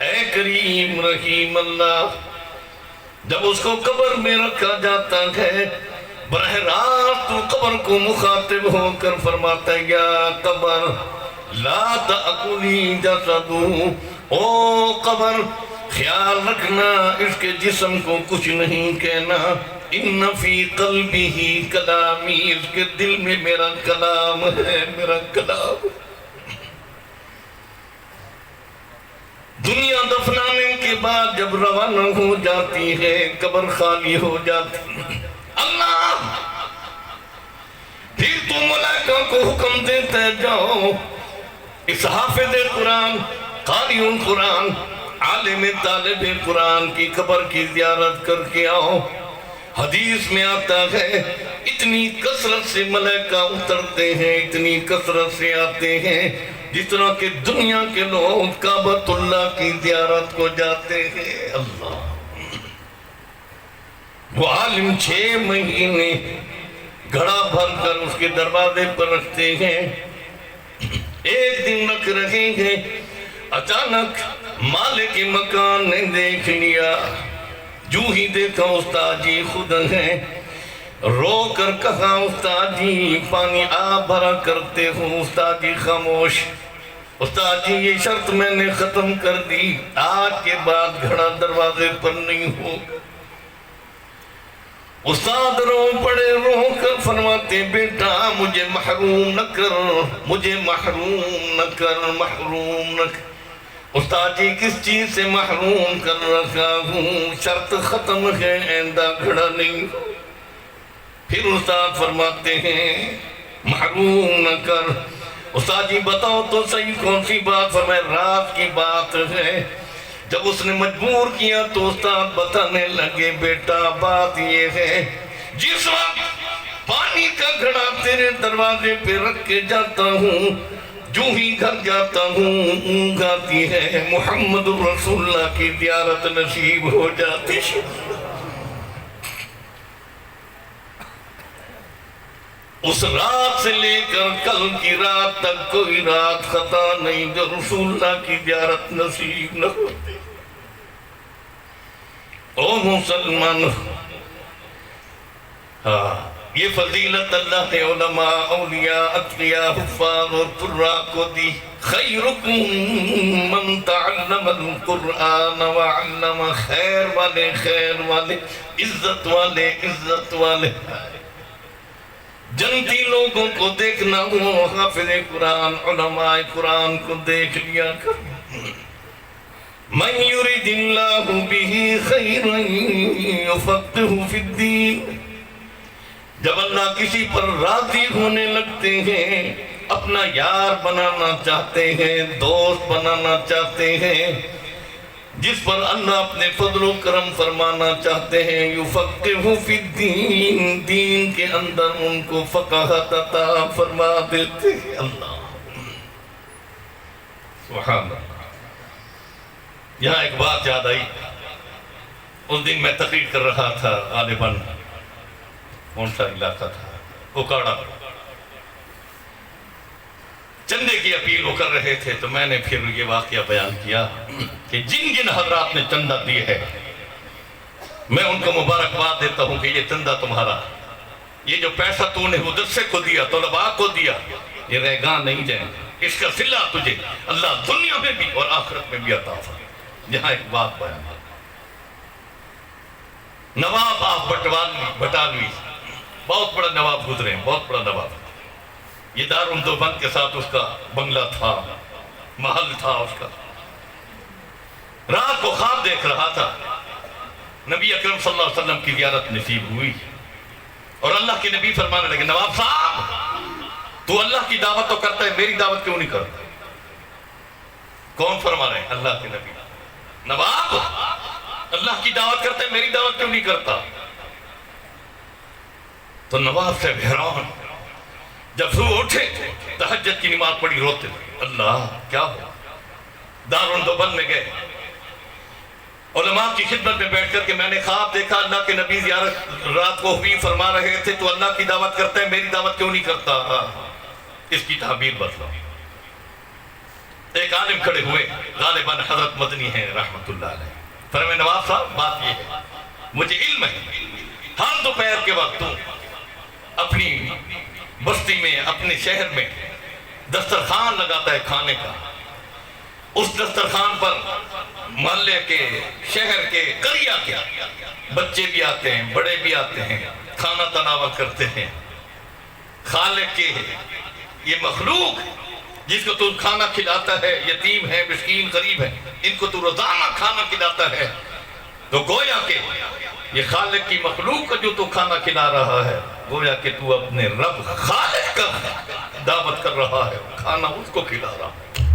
A: اے کریم رحیم اللہ, جب اس کو قبر میں رکھا جاتا ہے براہ راست تو قبر کو مخاطب ہو کر فرماتا ہے یا قبر لا تأکلی جسدو, او قبر خیال رکھنا اس کے جسم کو کچھ نہیں کہنا, ان فی قلبی کلامی, اس کے دل میں میرا کلام ہے, میرا کلام. دنیا دفنانے کے بعد جب روانہ ہو جاتی ہے قبر خالی ہو جاتی ہے. اللہ, پھر تو ملائکہ کو حکم دیتے جاؤ اس حافظ قرآن, قاری القرآن, عالم طالب قرآن کی قبر کی زیارت کر کے آؤ. حدیث میں آتا ہے اتنی کثرت سے ملائکہ اترتے ہیں, اتنی کثرت سے آتے ہیں جس طرح کہ دنیا کے لوگ کعبۃ اللہ کی زیارت کو جاتے ہیں. اللہ, وہ عالم 6 مہینے گھڑا بھر کر اس کے دروازے پر رکھتے ہیں. ایک دن رکھ رہے ہیں, اچانک مالک مکان نے دیکھ لیا, جو ہی دیکھا استاد جی خود ہیں, رو کر کہا استاد جی پانی آپ بھرا کرتے ہو. استاد جی خاموش. استاد جی یہ شرط میں نے ختم کر دی, آج کے بعد گھڑا دروازے پر نہیں ہوگا. استاد رو پڑے, رو کر فرماتے بیٹا مجھے محروم نہ کر, مجھے محروم نہ کر, محروم نہ کر. استاد جی کس چیز سے محروم کر رکھا ہوں, شرط ختم ہے آئندہ گھڑا نہیں. پھر استاد فرماتے ہیں محروم نہ کر. استاد جی بتاؤ تو صحیح کون سی بات؟ فرمائے رات کی بات ہے. جب اس نے مجبور کیا تو استاد بتانے لگے بیٹا بات یہ ہے جس وقت پانی کا گھڑا تیرے دروازے پہ رکھ کے جاتا ہوں جو ہی گھر جاتا ہوں اونگ آتی ہے محمد رسول اللہ کی زیارت نصیب ہو جاتی ہے۔ اس رات سے لے کر کل کی رات تک کوئی رات خطا نہیں جو رسول اللہ کی زیارت نصیب نہ ہوتی۔ او مسلمان، یہ فضیلت اللہ نے علماء، اولیاء، اتقیاء، حفاظ اور قراء کو دی۔ خیرکم من تعلم القرآن وعلم، خیر والے خیر والے، عزت والے عزت والے۔ جنتی لوگوں کو دیکھنا ہو حافظ قرآن، علماء قرآن کو دیکھ لیا کر۔ من یرید اللہ بہ خیرا یفقہہ فی الدین، جب اللہ کسی پر راضی ہونے لگتے ہیں، اپنا یار بنانا چاہتے ہیں، دوست بنانا چاہتے ہیں، جس پر اللہ اپنے فضل و کرم فرمانا چاہتے ہیں، یفقہہ فی الدین، دین کے اندر ان کو فقاہت عطا فرما دیتے ہیں۔ اللہ سبحان اللہ۔ یہاں ایک بات یاد آئی، اس دن میں تقریر کر رہا تھا، غالباً کون سا علاقہ تھا، اکاڑا، چندے کی اپیل وہ کر رہے تھے، تو میں نے پھر یہ واقعہ بیان کیا کہ جن جن حضرات نے چندہ دیے ہے، میں ان کو مبارکباد دیتا ہوں کہ یہ چندہ تمہارا، یہ جو پیسہ تو نے مدرسے کو دیا، طلباء کو دیا، یہ رہگاں نہیں جائیں، اس کا صلہ تجھے اللہ دنیا میں بھی اور آخرت میں بھی عطا فرمائے۔ یہاں ایک بات بیان ہے، نواب آف بٹالوی، بہت بڑا نواب گزرے ہیں، بہت بڑا نواب، یہ دارالدوبند کے ساتھ اس کا بنگلہ تھا، محل تھا اس کا۔ رات کو خواب دیکھ رہا تھا، نبی اکرم صلی اللہ علیہ وسلم کی زیارت نصیب ہوئی، اور اللہ کے نبی فرمانے لگے، نواب صاحب تو اللہ کی دعوت تو کرتا ہے، میری دعوت کیوں نہیں کرتا؟ کون فرما رہے ہیں؟ اللہ کے نبی۔ نواب اللہ کی دعوت کرتا ہے، میری دعوت کیوں نہیں کرتا؟ تو نواب سے حیران، جب صبح اٹھے تہجد کی نماز پڑھی، روتے اللہ کیا ہو؟ دارالدوبند میں گئے، علماء کی خدمت میں بیٹھ کر کے میں نے خواب دیکھا، اللہ کے نبی زیارت رات کو ہوئی فرما رہے تھے، تو اللہ کی دعوت کرتا ہے، میری دعوت کیوں نہیں کرتا؟ اس کی تعبیر بدلا۔ ایک عالم کھڑے ہوئے، غالباً حضرت مدنی ہیں رحمت اللہ علیہ، فرمائے نواب صاحب بات یہ ہے، مجھے علم ہے، ہر دوپہر کے وقت تو اپنی بستی میں، اپنے شہر میں دسترخوان لگاتا ہے کھانے کا، اس دسترخوان پر محلے کے، شہر کے، قریہ کے بچے بھی آتے ہیں، بڑے بھی آتے ہیں، کھانا تناول کرتے ہیں۔ خالق کے یہ مخلوق جس کو تو کھانا کھلاتا ہے، یتیم ہے، مسکین، غریب ہے، ان کو تو روزانہ کھانا کھلاتا ہے، تو گویا کہ یہ خالق کی مخلوق کا جو تو کھانا کھلا رہا ہے، گویا کہ تو اپنے رب خالق کا دعوت کر رہا ہے، کھانا اس کو کھلا رہا ہے۔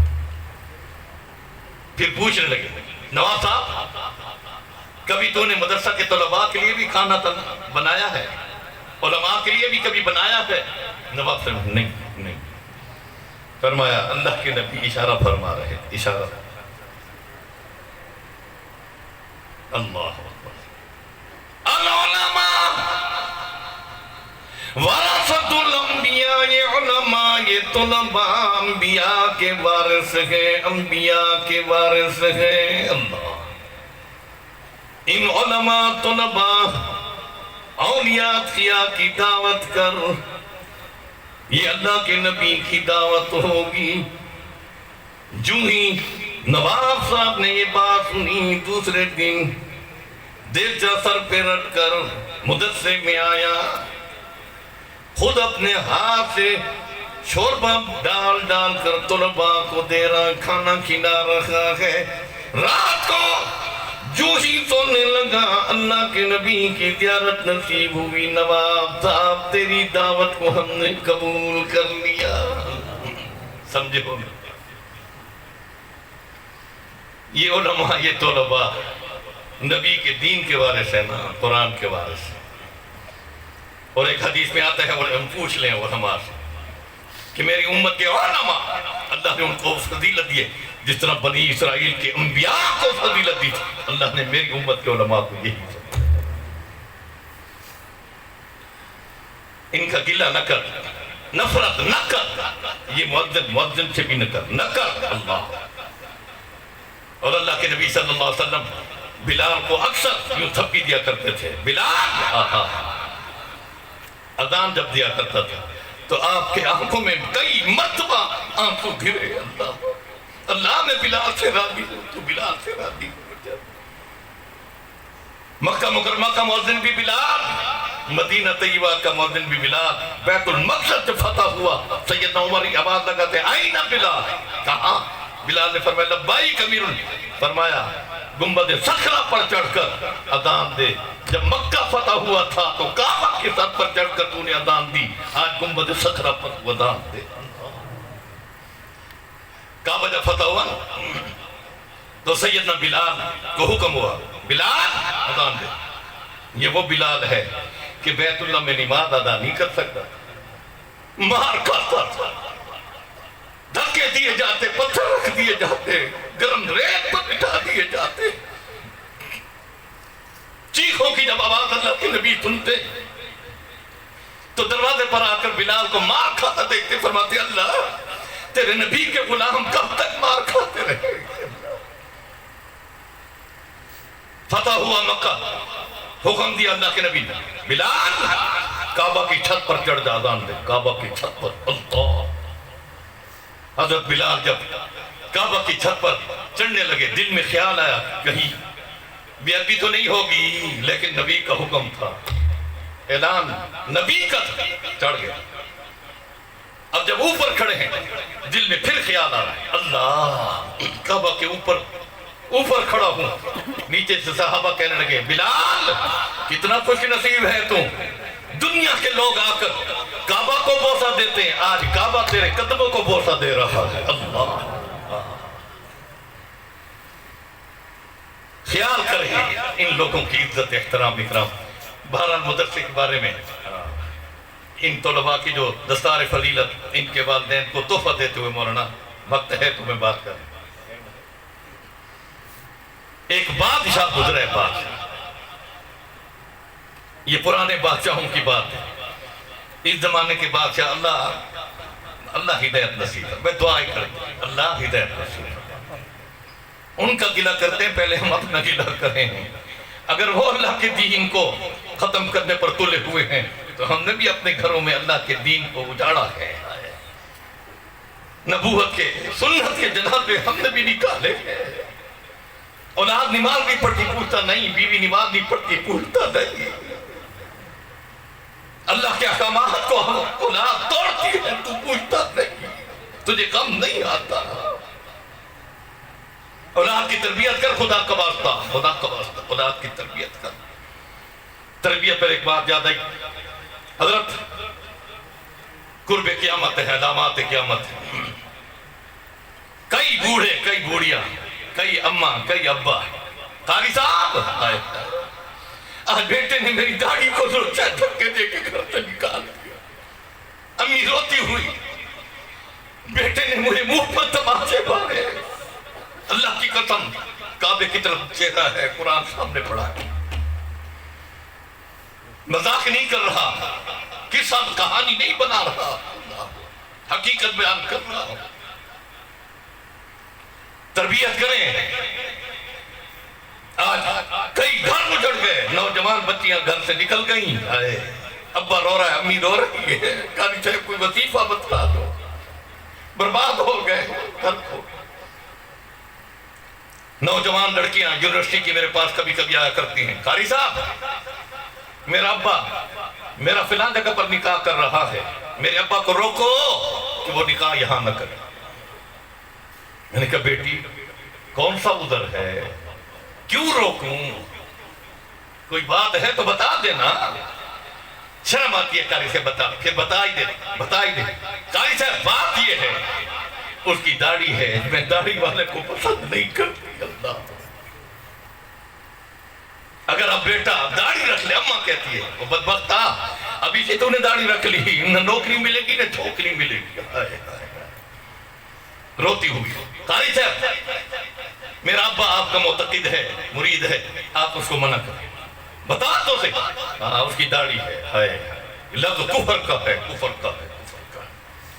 A: پھر پوچھنے لگے، نواب صاحب کبھی تو نے مدرسہ کے طلباء کے لیے بھی کھانا بنایا ہے، علماء کے لیے بھی کبھی بنایا ہے؟ نواب صاحب نہیں فرمایا، اللہ کے نبی اشارہ فرما رہے، اشارہ، اللہ اکبر، العلماء ورثۃ الانبیاء، یہ علماء، یہ طلباء انبیاء کے وارث ہیں، انبیاء کے وارث ہیں۔ اللہ، ان علماء، طلباء، اولیاء اتقیاء کی دعوت کر، یہ اللہ کے نبی کی دعوت ہوگی۔ جو ہی نواب صاحب نے یہ بات سنی، دوسرے دن دیرچہ سر پہ رکھ کر مدرسے میں آیا، خود اپنے ہاتھ سے شوربہ ڈال ڈال کر طلباء کو دے رہا، کھانا کھلا رہا ہے۔ رات کو جو ہی سونے لگا، اللہ کے نبی کی زیارت نصیب ہوئی، نواب صاحب تیری دعوت کو ہم نے قبول کر لیا۔ سمجھے ہو؟ یہ علماء، یہ طلباء نبی کے دین کے وارث ہیں نا، قرآن کے وارث ہیں۔ اور ایک حدیث میں آتا ہے، اور ہم پوچھ لیں علماء سے کہ میری امت کے علماء اللہ نے ان کو فضیلت دی ہے جس طرح بنی اسرائیل کے انبیاء کو فضیلت دی تھی، اللہ نے میری امت کے علماء کو یہی دی۔ ان کا گلہ نہ کر، نفرت نہ کر، یہ مؤذن سے بھی نہ کر اللہ۔ اور اللہ کے نبی صلی اللہ علیہ وسلم بلال کو اکثر یوں تھپی دیا کرتے تھے، بلال اذان جب دیا کرتا تھا تو آپ کے آنکھوں میں کئی مرتبہ آنکھوں گرے، اللہ میں بلال سے راضی ہوں، تو بلال سے راضی ہوں۔ مکہ مکرمہ کا مؤذن بھی بلال، مدینہ طیبہ کا مؤذن بھی بلال، بیت المقدس جب فتح ہوا سیدنا عمر کی آواز لگاتے آئین بلال، کہاں؟ بلال نے فرمایا لبیک امیر، فرمایا گنبد صخرہ پر چڑھ کر اذان دے۔ جب مکہ فتح ہوا تھا تو کعبہ کے سر پر چڑھ کر تو نے اذان دی، آج گنبد صخرہ پر اذان دے۔ کعبہ جب فتح ہوا تو سیدنا بلال کو حکم ہوا، بلال اذان دے۔ یہ وہ بلال ہے کہ بیت اللہ میں نماز ادا نہیں کر سکتا، مار کھاتا تھا، دھکے دیے جاتے، پتھر رکھ دیے جاتے، گرم ریت پر بٹھا دیے جاتے۔ چیخوں کی جب آواز اللہ کے نبی سنتے تو دروازے پر آ کر بلال کو مار کھاتا دیکھتے، فرماتے اللہ تیرے نبی کے غلام کب تک مار کھاتے رہے۔ فتح ہوا مکہ، حکم دیا اللہ کے نبی نے، بلال کعبہ کی چھت پر چڑھ جا، اذان دے، کعبہ کی چھت پر۔ اللہ، حضرت بلال جب کعبہ کی چھت پر چڑھنے لگے، دل میں خیال آیا کہیں بے ادبی تو نہیں ہوگی، لیکن نبی کا حکم تھا، اعلان نبی کا تھا، چڑھ گیا۔ اب جب اوپر کھڑے ہیں دل میں پھر خیال آ رہا ہے، اللہ کعبہ کے اوپر کھڑا ہوں۔ نیچے سے صحابہ کہنے لگے بلال کتنا خوش نصیب ہے تو، دنیا کے لوگ آ کر کعبہ کو بوسہ دیتے ہیں، آج کعبہ تیرے قدموں کو بوسہ دے رہا ہے۔ اللہ، خیال کریں ان لوگوں کی عزت احترام اکرام۔ بہرحال مدرسے کے بارے میں ان طلباء کی جو دستار فضیلت ان کے والدین کو تحفہ دیتے ہوئے مولانا وقت ہے تو میں بات کروں۔ ایک بادشاہ گزرا ہے، بادشاہ، یہ پرانے بادشاہوں کی بات ہے، اس زمانے کے بادشاہ اللہ ہدایت نصیب ہے، میں دعائیں کرتا ہوں اللہ ہدایت نصیب ہے۔ ان کا گلہ کرتے ہیں، پہلے ہم اپنا گلہ کریں۔ اگر وہ اللہ کے دین کو ختم کرنے پر تلے ہوئے ہیں تو ہم نے بھی اپنے گھروں میں اللہ کے دین کو اجاڑا ہے، نبوت کے سنت کے جنازے ہم نے بھی نکالے ہیں۔ اولاد نماز نہیں پڑھتی پوچھتا نہیں، بیوی نماز نہیں پڑھتی پوچھتا نہیں، اللہ کے احکامات کو اولاد توڑتی ہے تو پوچھتا نہیں، تجھے کم نہیں آتا۔ اولاد کی تربیت کر، خدا کا واسطہ، خدا کا واسطہ اولاد کی تربیت کر۔ تربیت پر ایک بات یاد آئی، حضرت قرب قیامت ہے، علامات قیامت ہے، کئی بوڑھے، کئی بوڑھیاں، کئی اماں، کئی ابا، قاری صاحب آئے، آج بیٹے نے میری داڑھی کو سوچا دھکے دے کے گھر سے نکال دیا، امی روتی ہوئی، بیٹے نے مجھے منہ پر تماچے مارے، اللہ کی قسم کعبے کی طرف چہرہ ہے، قرآن سامنے پڑھا ہے، مذاق نہیں کر رہا، قصہ کہانی نہیں بنا رہا، حقیقت بیان کر رہا ہوں۔ تربیت کریں۔ آج کئی گھر اجڑ گئے، نوجوان بچیاں گھر سے نکل گئیں، ابا رو رہا ہے، امی رو رہی ہے، قاری صاحب کوئی وظیفہ بتلا دو، برباد ہو گئے گھر کو۔ نوجوان لڑکیاں یونیورسٹی کی میرے پاس کبھی کبھی آیا کرتی ہیں، قاری صاحب میرا ابا میرا فلاں جگہ پر نکاح کر رہا ہے، میرے ابا کو روکو کہ وہ نکاح یہاں نہ کرے۔ میں نے کہا بیٹی کون سا عذر ہے، کیوں روکوں، کوئی بات ہے تو بتا دینا۔ شرم آتی ہے قاری سے بتا، پھر بتا ہی دے، قاری صاحب بات یہ ہے اس کی داڑھی ہے، میں داڑھی والے کو پسند نہیں کرتی۔ اللہ، اگر اب بیٹا داڑھی رکھ لے، اماں کہتی ہے وہ بدبختہ ابھی سے تو نے داڑھی رکھ لی، نہ نوکری ملے گی نہ چھوکری ملے گی۔ روتی ہوئی، قاری صاحب میرا ابا آپ کا معتقد ہے، مرید ہے، آپ اس کو منع کریں، بتا تو سے اس کی داڑھی ہے، ہائے لفظ کفر کا ہے، کفر کا ہے،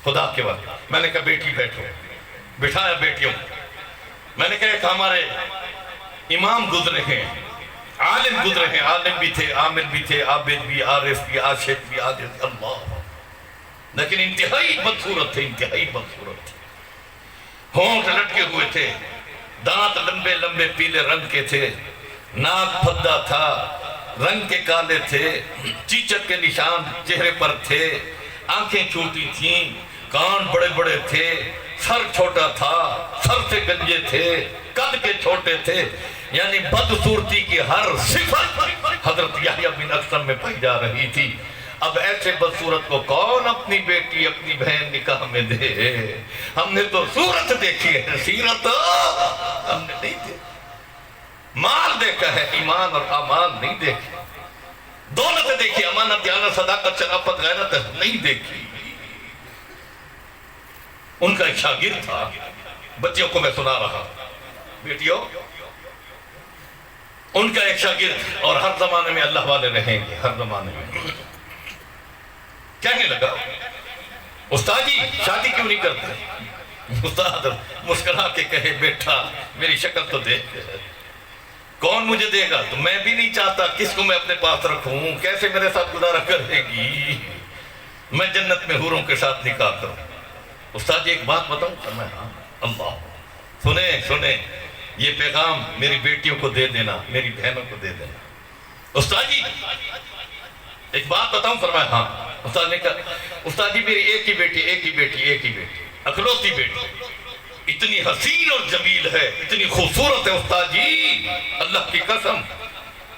A: خدا کے وقت میں نے کہا بیٹی بیٹھو، بٹھایا بیٹیوں، میں نے کہا ایک ہمارے امام گزرے ہیں، عالم گزرے ہیں، عالم بھی تھے، عامل بھی تھے، عابد بھی، عارف بھی، عاشق بھی، عادل، اللہ، لیکن انتہائی بدصورت تھے، انتہائی بدصورت تھے، ہونٹ لٹکے ہوئے تھے، دانت لمبے لمبے پیلے رنگ کے تھے، ناک پھدا تھا، رنگ کے کالے تھے، چیچک کے نشان چہرے پر تھے، آنکھیں چھوٹی تھیں، کان بڑے بڑے تھے، سر چھوٹا تھا، سر سے گنجے تھے، قد کے چھوٹے تھے، یعنی بدصورتی کی ہر صفت حضرت یحییٰ بن اقسم میں پائی جا رہی تھی۔ اب ایسے بدصورت کو کون اپنی بیٹی اپنی بہن نکاح میں دے؟ ہم نے تو صورت دیکھی ہے، سیرت ہم نے نہیں دیکھی، مال دیکھا ہے، ایمان اور اعمال نہیں دیکھے، دولت دیکھی، امانت دیانت صداقت شرافت غیرت نہیں دیکھی۔ ان کا ایک شاگرد تھا، بچیوں کو میں سنا رہا، بیٹیوں ان کا ایک شاگرد، اور ہر زمانے میں اللہ والے رہیں گے، ہر زمانے میں کہنے لگا استاد جی شادی کیوں نہیں کرتے؟ استاد مسکرا کے کہے بیٹا میری شکل تو دیکھ، کون مجھے دے گا؟ تو میں بھی نہیں چاہتا، کس کو میں اپنے پاس رکھوں، کیسے میرے ساتھ گزارا کرے گی، میں جنت میں حوروں کے ساتھ نکاح کروں۔ استاد جی ایک بات بتاؤں؟ فرمایا ہاں۔ اللہ سنیں یہ پیغام میری بیٹیوں کو دے دینا، میری بہنوں کو دے دینا۔ استاد جی ایک بات بتاؤں؟ فرمایا ہاں۔ استاد نے کہا استاد جی میری ایک ہی بیٹی اکلوتی بیٹی، اتنی حسین اور جمیل ہے، اتنی خوبصورت ہے استاد جی، اللہ کی قسم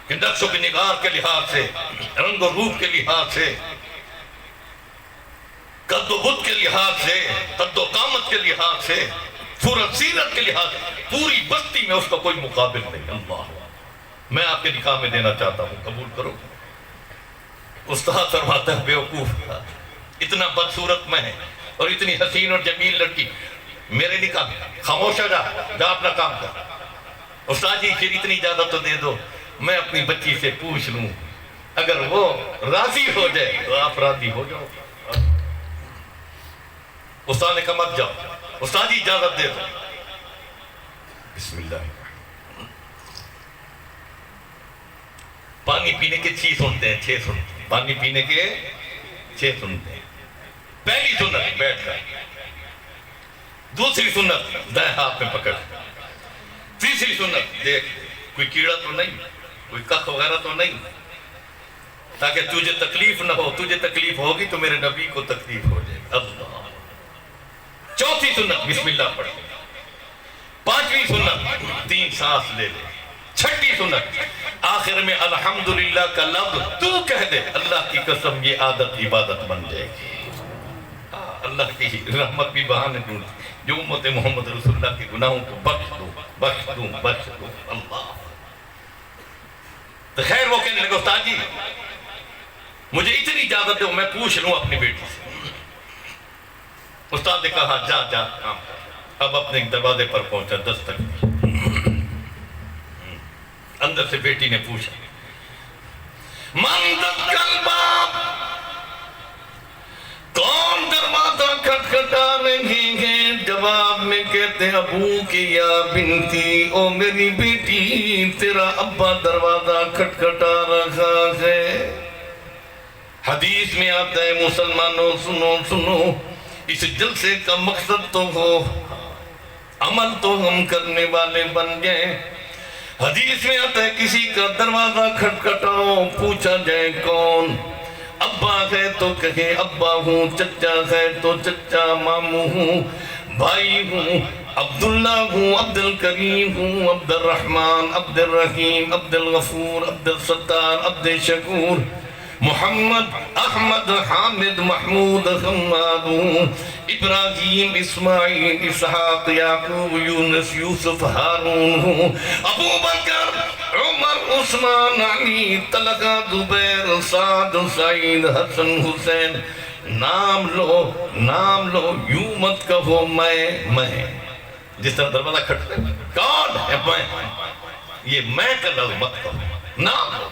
A: کہ نقش و نگار کے لحاظ سے، رنگ و روپ کے لحاظ سے، قد و بد کے لحاظ سے، قد و قامت کے لحاظ سے، صورت سیرت کے لحاظ سے، پوری بستی میں اس کا کوئی مقابل نہیں۔ اللہ میں آپ کے نکاح میں دینا چاہتا ہوں، قبول کرو؟ استاد فرماتا ہے بیوقوف، اتنا بدصورت میں ہے اور اتنی حسین اور جمیل لڑکی میرے نکاح میں، خاموش ہو جا اپنا کام کر۔ استاد جی پھر اتنی اجازت تو دے دو، میں اپنی بچی سے پوچھ لوں، اگر وہ راضی ہو جائے تو آپ راضی ہو جاؤ۔ استاد نے کہا مت جاؤ، استاد جی اجازت دے دو۔ بسم اللہ، پانی پینے کے 6 سنتے ہیں، 6 سنتے ہیں، پانی پینے کے 6 سنتے ہیں۔ پہلی سنت بیٹھ کر، دوسری سنت دائیں ہاتھ میں پکڑ، تیسری سنت دیکھ کوئی کیڑا تو نہیں، کوئی کخ وغیرہ تو نہیں، تاکہ تجھے تکلیف نہ ہو، تجھے تکلیف ہوگی تو میرے نبی کو تکلیف ہو جائے۔ اللہ، چوتھی سنت بسم اللہ پڑھ، پانچویں سنت 3 سانس لے لے، چھٹی سنت آخر میں الحمدللہ کا لفظ تو کہہ دے، اللہ کی قسم یہ عادت عبادت بن جائے گی۔ اللہ کی رحمت بھی بہانے دوں جو امت محمد رسول اللہ کے گناہوں کو بخش دوں اللہ۔ تو خیر وہ کہنے لگا استاد جی مجھے اتنی اجازت دو، میں پوچھ لوں اپنی بیٹی سے۔ استاد نے کہا جا کام کر۔ اب اپنے دروازے پر پہنچا، دستک دی، اندر سے بیٹی نے پوچھا من دقل باب، کون دروازہ کھٹکھٹا رہے ہیں؟ جواب میں کہتے ابو کی یا بنتی، او میری بیٹی تیرا ابا دروازہ کھٹکھٹا رہا ہے۔ حدیث میں آتا ہے مسلمانوں سنو، اس جلسے کا مقصد تو ہو عمل تو ہم کرنے والے بن جائیں۔ حدیث میں آتا ہے کسی کا دروازہ کھٹکھٹاؤ، پوچھا جائے کون، ابا ہے تو کہے ابا ہوں، چچا ہے تو چچا، ماموں ہوں، بھائی ہوں، عبداللہ ہوں، عبد الکریم ہوں، عبد الرحمن، عبد الرحیم، عبد الغفور، عبد الستار، عبد الشکور، محمد، احمد، حامد، محمود، حماد ہوں، ابراہیم، اسماعیل، اسحاق، یعقوب، یونس، یوسف، ہارون ہوں، ابو بکر، عمر، عثمان، علی، طلحہ، زبیر، سعد، سعید، حسن، حسین، نام لو، یوں مت کہو میں، جس طرح دروازہ کھٹتا ہے، کون ہے میں، یہ میں کا لفظ مت کہو، نام لو۔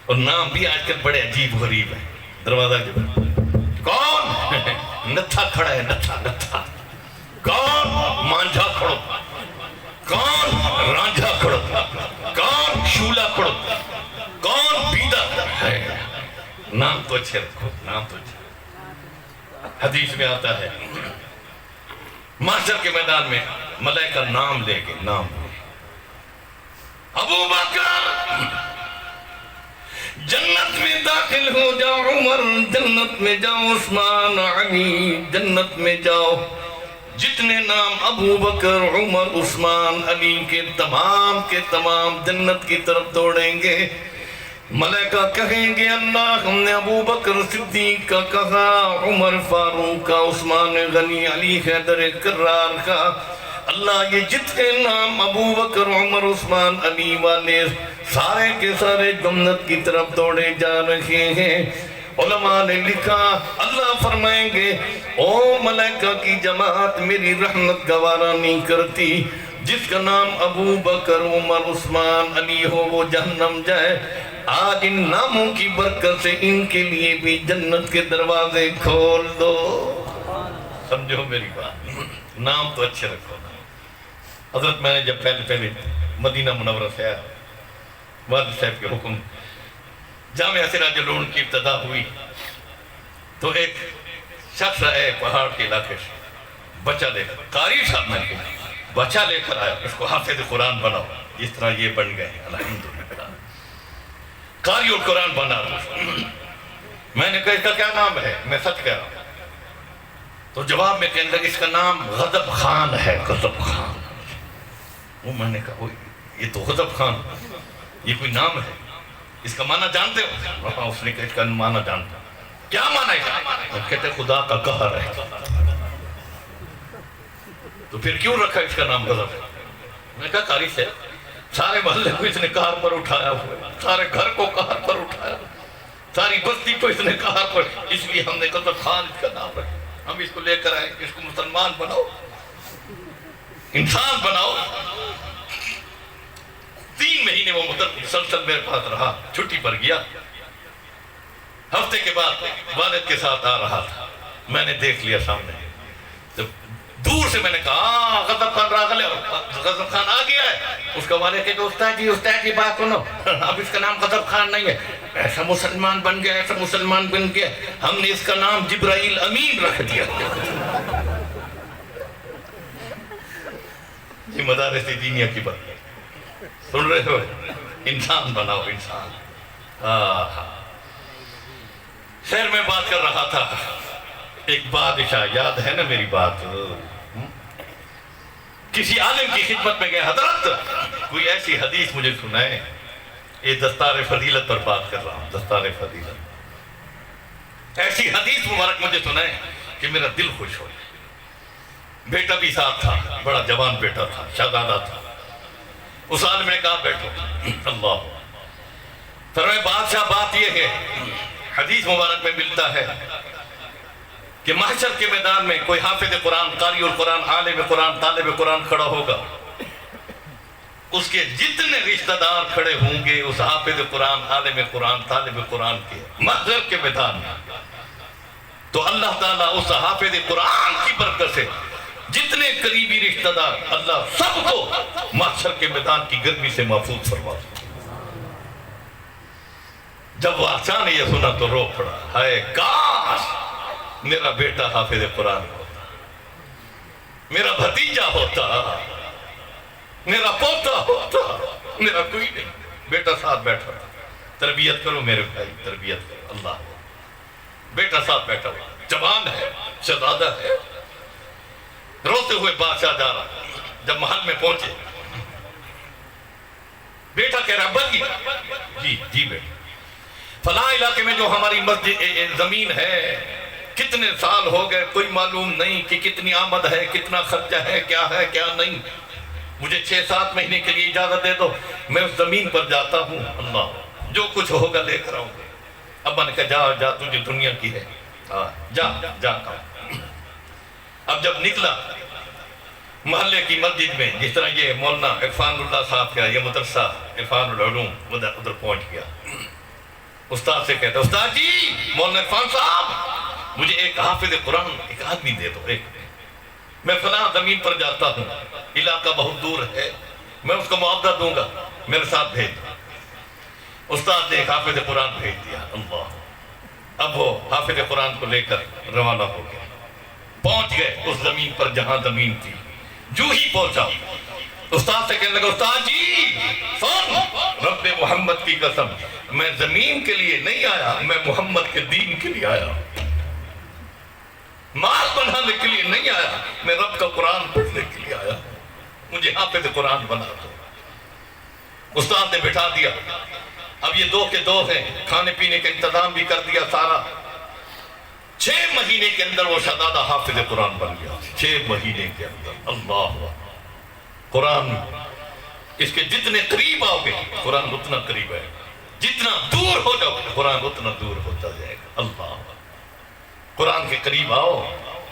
A: اور نام بھی آج کل بڑے عجیب غریب ہیں، دروازہ کے بعد کون؟ نتھا کھڑا ہے، نتھا، کون؟ مانجھا کھڑو، کون؟ رانجھا کھڑو، کون؟ شولا کھڑو، کون؟ بیدہ ہے۔ نام تو اچھے رکھو، نام تو اچھے۔ حدیث میں آتا ہے محشر کے میدان میں ملائکہ نام لے کے، نام ابو بکر جنت میں داخل ہو جاؤ، عمر جنت میں جاؤ، عثمان، علی جنت میں جاؤ۔ جتنے نام ابو بکر، عمر، عثمان، علی کے تمام جنت کی طرف دوڑیں گے۔ ملائکہ کہیں گے اللہ ہم نے ابو بکر صدیق کا کہا، عمر فاروق کا، عثمان غنی، علی حیدر کرار کا۔ اللہ یہ جتنے نام ابو بکر، عمر، عثمان، علی والے سارے کے سارے جنت کی طرف دوڑے جا رہے ہیں۔ علماء نے لکھا اللہ فرمائیں گے او ملائکہ کی جماعت میری رحمت گوارا نہیں کرتی، جس کا نام ابو بکر، عمر، عثمان، علی ہو وہ جہنم جائے۔ آج ان ناموں کی برکت سے ان کے لیے بھی جنت کے دروازے کھول دو۔ سمجھو میری بات، نام تو اچھے رکھو۔ حضرت میں نے جب پہلے مدینہ منورہ سے آیا، والد صاحب کے حکم جامعہ سراج العلوم کی ابتدا ہوئی تو ایک شخص آئے پہاڑ کے علاقے سے، بچہ لے کر، قاری صاحب میں بچہ لے کر آیا، اس کو حافظ قرآن بناؤ۔ اس طرح یہ بن گئے الحمدللہ، قاری القرآن بنا رہا۔ میں نے کہا اس کا کیا نام ہے؟ میں سچ کہہ رہا ہوں۔ تو جواب میں کہنے لگا اس کا نام غضب خان ہے، غضب خان۔ وہ میں نے کہا یہ تو غضب خان، یہ کوئی نام ہے، اس کا معنی جانتے ہو؟ ہاں، اس نے کہا اس کا معنی جانتا ہوں۔ کیا معنی ہے؟ وہ کہتے خدا کا قہر ہے۔ تو پھر کیوں رکھا اس کا نام غضب؟ میں نے کہا قاری سے سارے محلے کو اس نے قہر پر اٹھایا ہوا، سارے گھر کو قہر پر اٹھایا، ساری بستی کو اس نے قہر پر، اس لیے ہم نے غضب خان اس کا نام رکھا۔ ہم اس کو لے کر آئے، اس کو مسلمان بناؤ، انسان بناؤ۔ 3 مہینے وہ مسلسل میرے پاس رہا، چھٹی پر گیا، ہفتے کے بعد والد کے ساتھ آ رہا تھا، میں نے دیکھ لیا سامنے، تو دور سے میں نے کہا غضب خان راغلے، غضب خان آ گیا ہے۔ اس کا والد کہتے استاد جی بات سنو، اب اس کا نام غضب خان نہیں ہے، ایسا مسلمان بن گیا، ایسا مسلمان بن گیا، ہم نے اس کا نام جبرائیل امین رکھ دیا۔ یہ مدارس دینیہ کی بات ہے، سن رہے ہو؟ انسان بناؤ، انسان۔ خیر میں بات کر رہا تھا، ایک بادشاہ، یاد ہے نا میری بات، کسی عالم کی خدمت میں گئے، حضرت کوئی ایسی حدیث مجھے سنائے۔ یہ دستار فضیلت پر بات کر رہا ہوں، دستار فضیلت، ایسی حدیث مبارک مجھے سنائے کہ میرا دل خوش ہو۔ بیٹا بھی ساتھ تھا، بڑا جوان بیٹا تھا، شہزادہ تھا۔ اس عالم نے کہا بیٹھو، اللہ فرمائے بادشاہ بات یہ ہے، حدیث مبارک میں ملتا ہے کہ محشر کے میدان میں کوئی حافظ قرآن، قاری القرآن، عالم قرآن، طالب قرآن کھڑا ہوگا، اس کے جتنے رشتہ دار کھڑے ہوں گے اس حافظ قرآن، عالم قرآن، طالب قرآن کے محشر کے میدان میں، تو اللہ تعالیٰ اس حافظ قرآن کی برکت سے جتنے قریبی رشتہ دار، اللہ سب کو محشر کے میدان کی گرمی سے محفوظ فرما دے۔ جب بادشاہ نے یہ سنا تو رو پڑا، ہائے کاش میرا بیٹا حافظ قرآن ہوتا، میرا بھتیجا ہوتا، میرا پوتا ہوتا، میرا کوئی نہیں۔ بیٹا ساتھ بیٹھا تھا، تربیت کرو میرے بھائی، تربیت کرو، اللہ بیٹا ساتھ بیٹھا ہوا، جوان ہے، شہزادہ ہے، روتے ہوئے بادشاہ جا رہا۔ جب محل میں پہنچے، بیٹا کہہ رہا بگی، جی بیٹا، فلاں علاقے میں جو ہماری مسجد زمین ہے، کتنے سال ہو گئے، کوئی معلوم نہیں کہ کتنی آمد ہے، کتنا خرچہ ہے کیا نہیں، مجھے 6-7 مہینے کے لیے اجازت دے دو، میں اس زمین پر جاتا ہوں، اللہ جو کچھ ہوگا لے کر آؤں گا۔ ابا نے کہا جا جا تجھے دنیا کی ہے، جا جا کام۔ اب جب نکلا محلے کی مسجد میں، جس طرح یہ مولانا عرفان اللہ صاحب کا یہ مدرسہ عرفان العلوم ادھر پہنچ گیا، استاد سے کہتا استاد جی مولانا عرفان صاحب مجھے ایک حافظ قرآن ایک آدمی دے دو، ایک میں فلاں زمین پر جاتا ہوں، علاقہ بہت دور ہے، میں اس کو معاوضہ دوں گا، میرے ساتھ بھیج دو۔ استاد نے ایک حافظ قرآن بھیج دیا، اللہ۔ اب وہ حافظ قرآن کو لے کر روانہ ہو گیا، پہنچ گئے اس زمین پر جہاں زمین تھی۔ جو ہی پہنچا استاد سے کہنے لگا استاد جی سن، رب محمد کی قسم میں زمین کے لیے نہیں آیا، میں محمد کے دین کے لیے آیا، مال بنانے کے لیے نہیں آیا، میں رب کا قرآن پڑھنے کے لیے آیا، مجھے حافظ قرآن بنا دو۔ استاد نے بٹھا دیا، اب یہ دو کے دو ہیں، کھانے پینے کا انتظام بھی کر دیا سارا۔ 6 مہینے کے اندر وہ شہزادہ حافظ قرآن بن گیا، 6 مہینے کے اندر۔ اللہ قرآن اس کے جتنے قریب آؤ گے قرآن اتنا قریب ہے، جتنا دور ہو جاؤ گے قرآن اتنا دور ہوتا جائے گا۔ اللہ قرآن کے قریب آؤ۔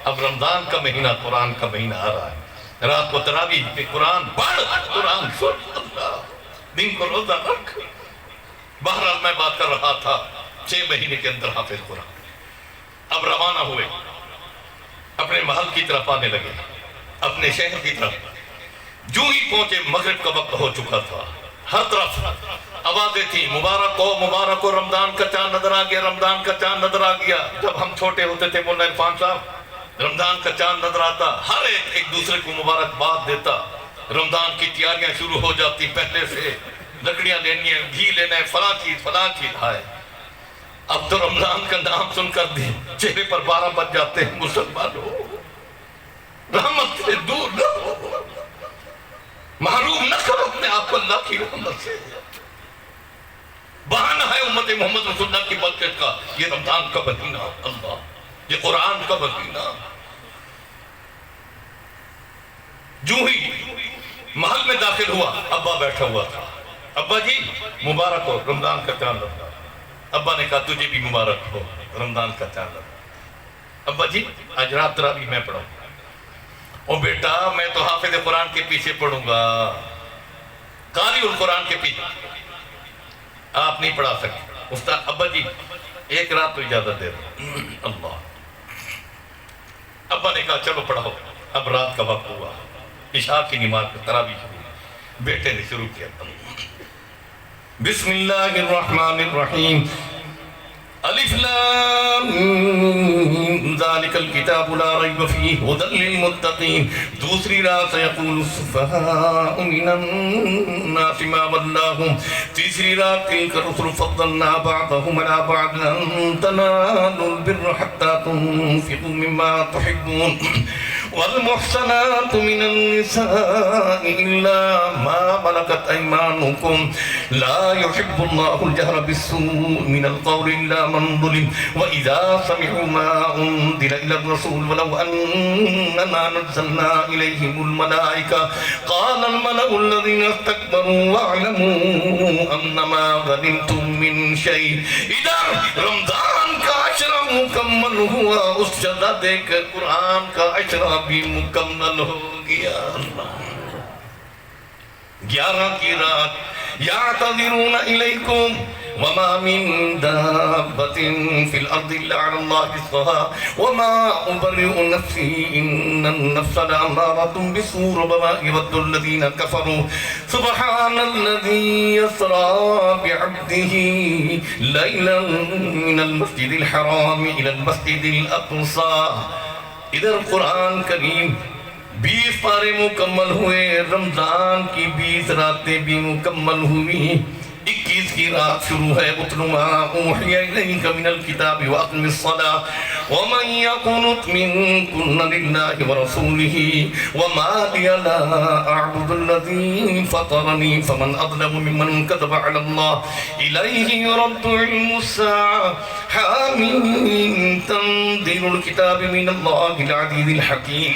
A: اب رمضان کا مہینہ قرآن کا مہینہ آ رہا ہے، رات کو تراویح میں قرآن پڑھ، قرآن سن، اللہ دن کو روزہ رکھ۔ بہرحال میں بات کر رہا تھا 6 مہینے کے اندر حافظ قرآن۔ اب روانہ ہوئے، اپنے محل کی طرف آنے لگے، اپنے شہر کی طرف۔ جو ہی پہنچے مغرب کا وقت ہو چکا تھا، ہر طرف آوازیں تھیں مبارک ہو رمضان کا چاند نظر آ گیا، رمضان کا چاند نظر آ گیا۔ جب ہم چھوٹے ہوتے تھے مولانا عرفان صاحب، رمضان کا چاند نظر آتا، ہر ایک دوسرے کو مبارکباد دیتا، رمضان کی تیاریاں شروع ہو جاتی، پہلے سے لکڑیاں لینی ہیں، گھی لینا ہے، فلاں چیز ہے۔ اب تو رمضان کا نام سن کر دی چہرے پر 12 بج جاتے ہیں، مسلمانوں رحمت سے دور نہ ہو، محروم نہ کرو اپنے آپ کو اللہ کی رحمت سے۔ بہانہ ہے امت محمد رسول اللہ کی برکت کا یہ رمضان کا مہینہ، اللہ یہ قرآن کا مہینہ۔ جو ہی محل میں داخل ہوا، ابا بیٹھا ہوا تھا۔ ابا جی مبارک ہو رمضان کا چاند لگا۔ ابا نے کہا تجھے بھی مبارک ہو رمضان کا چاند لگا۔ ابا جی آج رات تراویح میں پڑھوں۔ او بیٹا میں تو حافظ قرآن کے پیچھے پڑھوں گا، قاری القرآن کے پیچھے، آپ نہیں پڑھا سکتے۔ استاد ابا جی ایک رات تو اجازت دے دو۔ اللہ ابا نے کہا چلو پڑھو۔ اب رات کا وقت ہوا، عشاء کی نماز میں تراویح ہوئی، بیٹے نے شروع کیا بسم اللہ الرحمن الرحیم الف لام ذالک الکتاب لا ریب فیہ ھدی للمتقین۔ دوسری رات یقول السفہاء من الناس ما ولاہم۔ تیسری رات تلک الرسل فضلنا بعضهم علی بعض لن تنالوا البر حتی تنفقوا مما تحبون والمحصنات من النساء إلا ما ملكت أيمانكم لا يحب الله الجهر بالسوء من القول إلا من ظلم وإذا سمعوا ما أنزل إلى الرسول ولو أننا نزلنا إليهم الملائكة قال الملأ الذين استكبروا واعلموا أنما غنمتم من شيء إذا رمضان کا عشرہ مکمل ہوا، اس جگہ دیکھ کر قرآن کا عشرہ بھی مکمل ہو گیا۔ 11 کی رات یعتذرون الیکم وما من دابة في الأرض إلا على الله رزقها وما أبرئ نفسي إن النفس لأمارة بالسوء ربما يود الذين كفروا سبحان الذي يسرى بعبده ليلا من المسجد الحرام إلى المسجد الأقصى۔ ادھر قرآن کریم 20 پارے مکمل ہوئے، رمضان کی 20 راتیں بھی مکمل ہوئی۔ 21 کی رات شروع ہے اتل ما اوحی الیک من الکتاب واقم الصلاۃ ومن يقنت منكن لله ورسوله وما لي لا أعبد الذي فطرني فمن أظلم ممن كذب على الله إليه يرد علم الساعة حامين تنزيل الكتاب من الله العزيز الحكيم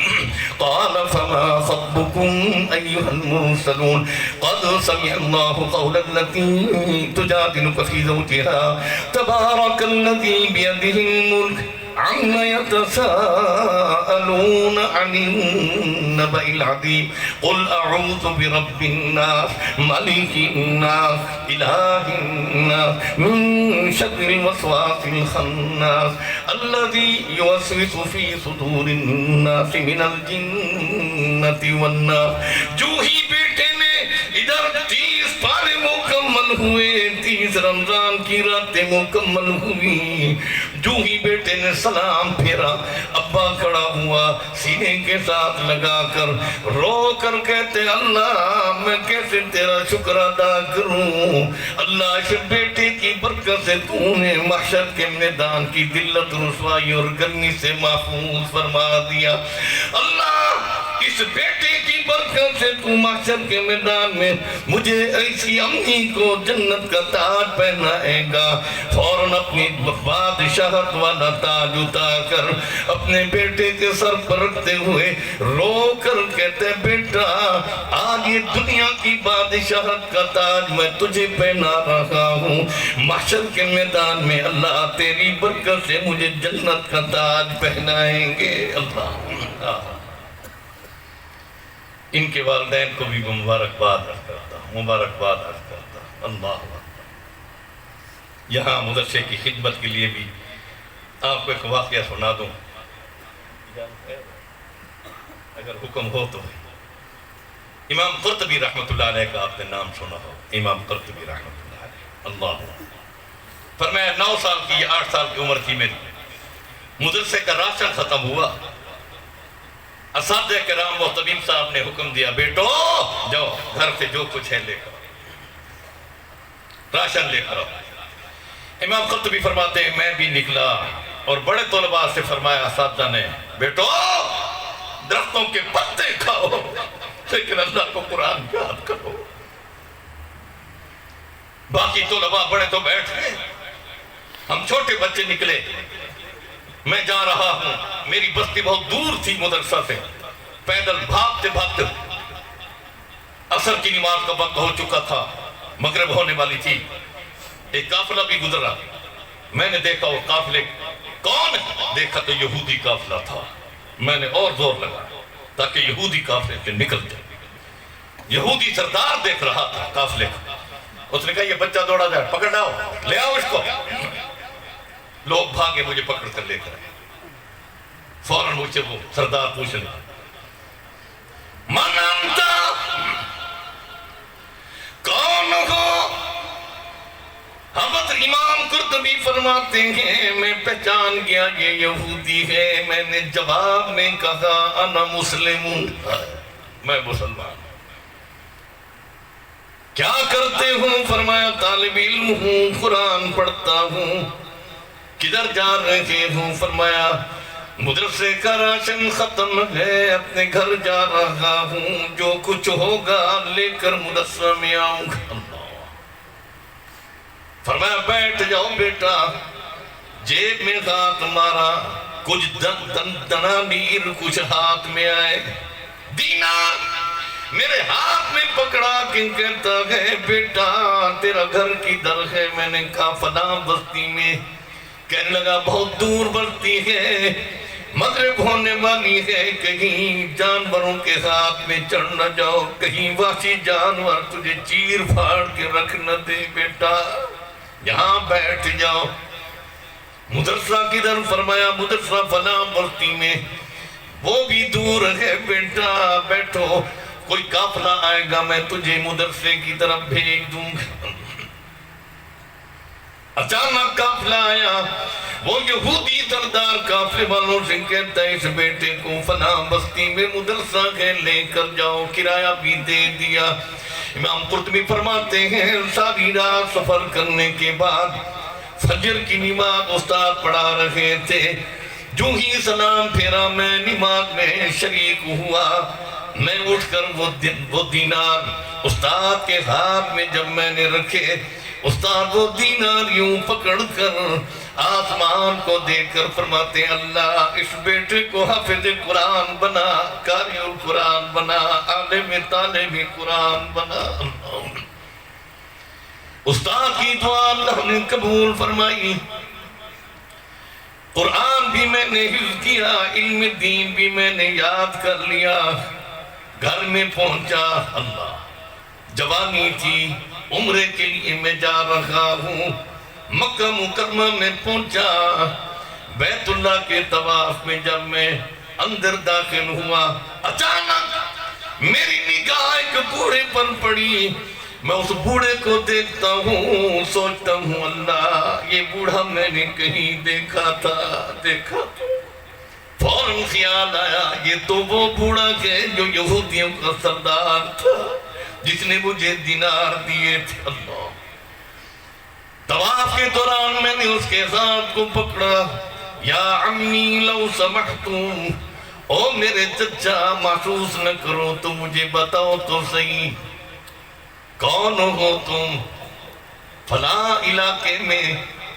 A: قال فما خطبكم أيها المرسلون قد سمع الله قول التي تجادلك في زوجها تبارك الذي بيده الملك عما يتساءلون عن النبأ العظيم قل أعوذ برب الناس ملك الناس إله الناس من شر الوسواس الخناس الذي يوسوس في صدور الناس من الجنة والناس جو ہی بیٹے نے ادھر 30 پارے مکمل ہوئے 30 رمضان کی راتیں مکمل ہوئی جو ہی بیٹے نے سلام پھیرا ابا کھڑا ہوا سینے کے ساتھ لگا کر رو کر کہتے اللہ میں کیسے تیرا شکر ادا کروں اللہ اس بیٹے کی برکت سے تو نے محشر کے میدان کی ذلت رسوائی اور گرمی سے محفوظ فرما دیا اللہ اس بیٹے کی برکت سے تو محشر کے میدان میں مجھے ایسی امی کو جنت کا تاج پہنائے گا فوراً اپنی بادشاہت والا تاج اتار کر اپنے بیٹے کے سر پر رکھتے ہوئے رو کر کہتے بیٹا آج یہ دنیا کی بادشاہت کا تاج میں تجھے پہنا رہا ہوں محشر کے میدان میں اللہ تیری برکت سے مجھے جنت کا تاج پہنائیں گے اللہ ان کے والدین کو بھی مبارکباد عرض کرتا ہوں اللہ یہاں مدرسے کی خدمت کے لیے بھی آپ کو ایک واقعہ سنا دوں اگر حکم ہو تو امام قرطبی رحمۃ اللہ علیہ کا آپ نے نام سنا ہو امام قرطبی رحمۃ اللہ علیہ اللہ فرمایا 9 سال کی یا 8 سال کی عمر تھی میری مدرسے کا راشن ختم ہوا اساتذہ کرام و طبیب صاحب نے حکم دیا بیٹو جاؤ گھر سے جو کچھ ہے لے کر راشن لے کر امام قرطبی فرماتے ہیں میں بھی نکلا اور بڑے طلباء سے فرمایا اساتذہ نے بیٹو درختوں کے پتے کھاؤ لیکن اللہ کو قرآن یاد کرو باقی طلباء بڑے تو بیٹھ گئے ہم چھوٹے بچے نکلے میں جا رہا ہوں میری بستی بہت دور تھی مدرسہ سے پیدل بھاگتے بھاگتے عصر کی نماز کا وقت ہو چکا تھا مغرب ہونے والی تھی ایک قافلہ بھی گزرا میں نے دیکھا وہ قافلے کون دیکھا تو یہودی قافلہ تھا میں نے اور زور لگا تاکہ یہودی قافلے سے نکل جائے یہودی سردار دیکھ رہا تھا قافلے کو اس نے کہا یہ بچہ دوڑا جائے پکڑ لاؤ لے آؤ اس کو لوگ بھاگے مجھے پکڑ کر لے کر فوراً مجھ سے وہ سردار پوچھ لیا من انتا کون ہو حضرت امام قرطبی فرماتے ہیں میں پہچان گیا یہ یہودی ہے میں نے جواب میں کہا انا مسلم میں مسلمان کیا کرتے ہوں فرمایا طالب علم ہوں قرآن پڑھتا ہوں کدھر جا رہے ہوں فرمایا مدرسے کا راشن ختم ہے اپنے گھر جا رہا ہوں جو کچھ ہوگا لے کر مدرسہ میں آؤں گا فرمایا بیٹھ جاؤ بیٹا جیب میں ہاتھ مارا کچھ دنانیر کچھ ہاتھ میں آئے دینار میرے ہاتھ میں پکڑا کہ کہتا ہے بیٹا تیرا گھر کی در ہے میں نے کہا فلاں بستی میں کہنے لگا بہت دور بستی ہے مغرب ہونے والی ہے کہیں جانوروں کے ہاتھ میں چڑھ نہ جاؤ کہیں وحشی جانور تجھے چیر پھاڑ کے رکھ نہ دے بیٹا یہاں بیٹھ جاؤ مدرسہ کدھر فرمایا مدرسہ فلاں بستی میں وہ بھی دور ہے بیٹا بیٹھو کوئی قافلہ آئے گا میں تجھے مدرسے کی طرف بھیج دوں گا اچانک قافلہ آیا وہ یہودی سردار قافلے والوں سے کہتا ہے اس بیٹے کو فلاں بستی میں مدرسہ کے لے کر جاؤ کرایہ بھی دے دیا امام قرطبی فرماتے ہیں ساری رات سفر کرنے کے بعد فجر کی نماز استاد پڑھا رہے تھے جو ہی سلام پھیرا میں نماز میں شریک ہوا، میں اٹھ کر وہ دینار استاد کے ہاتھ میں جب میں نے رکھے، استاد وہ دینار یوں پکڑ کر آسمان کو دیکھ کر فرماتے ہیں اللہ اس بیٹے کو حافظ قرآن بنا، قاری القرآن بنا، عالم طالب قرآن بنا۔ استاد کی دعا اللہ نے قبول فرمائی، قرآن بھی میں نے حفظ کیا، علم دین بھی میں نے یاد کر لیا۔ گھر میں پہنچا، اللہ جوانی تھی، عمرے کے لیے میں جا رہا ہوں، مکہ مکرمہ میں پہنچا، بیت اللہ کے طواف میں جب میں اندر داخل ہوا، اچانک میری نگاہ ایک بوڑھے پر پڑی۔ میں اس بوڑھے کو دیکھتا ہوں، سوچتا ہوں اللہ یہ بوڑھا میں نے کہیں دیکھا تھا۔ فوراً خیال آیا یہ تو وہ بوڑھا ہے جو یہودیوں کا سردار تھا، جس نے مجھے دینار دیے تھے۔ اللہ، طواف کے دوران میں نے اس کے ہاتھ کو پکڑا، یا عمی لو سمحتم، او میرے چچا محسوس نہ کرو تو مجھے بتاؤ تو صحیح کون ہو تم؟ فلاں علاقے میں،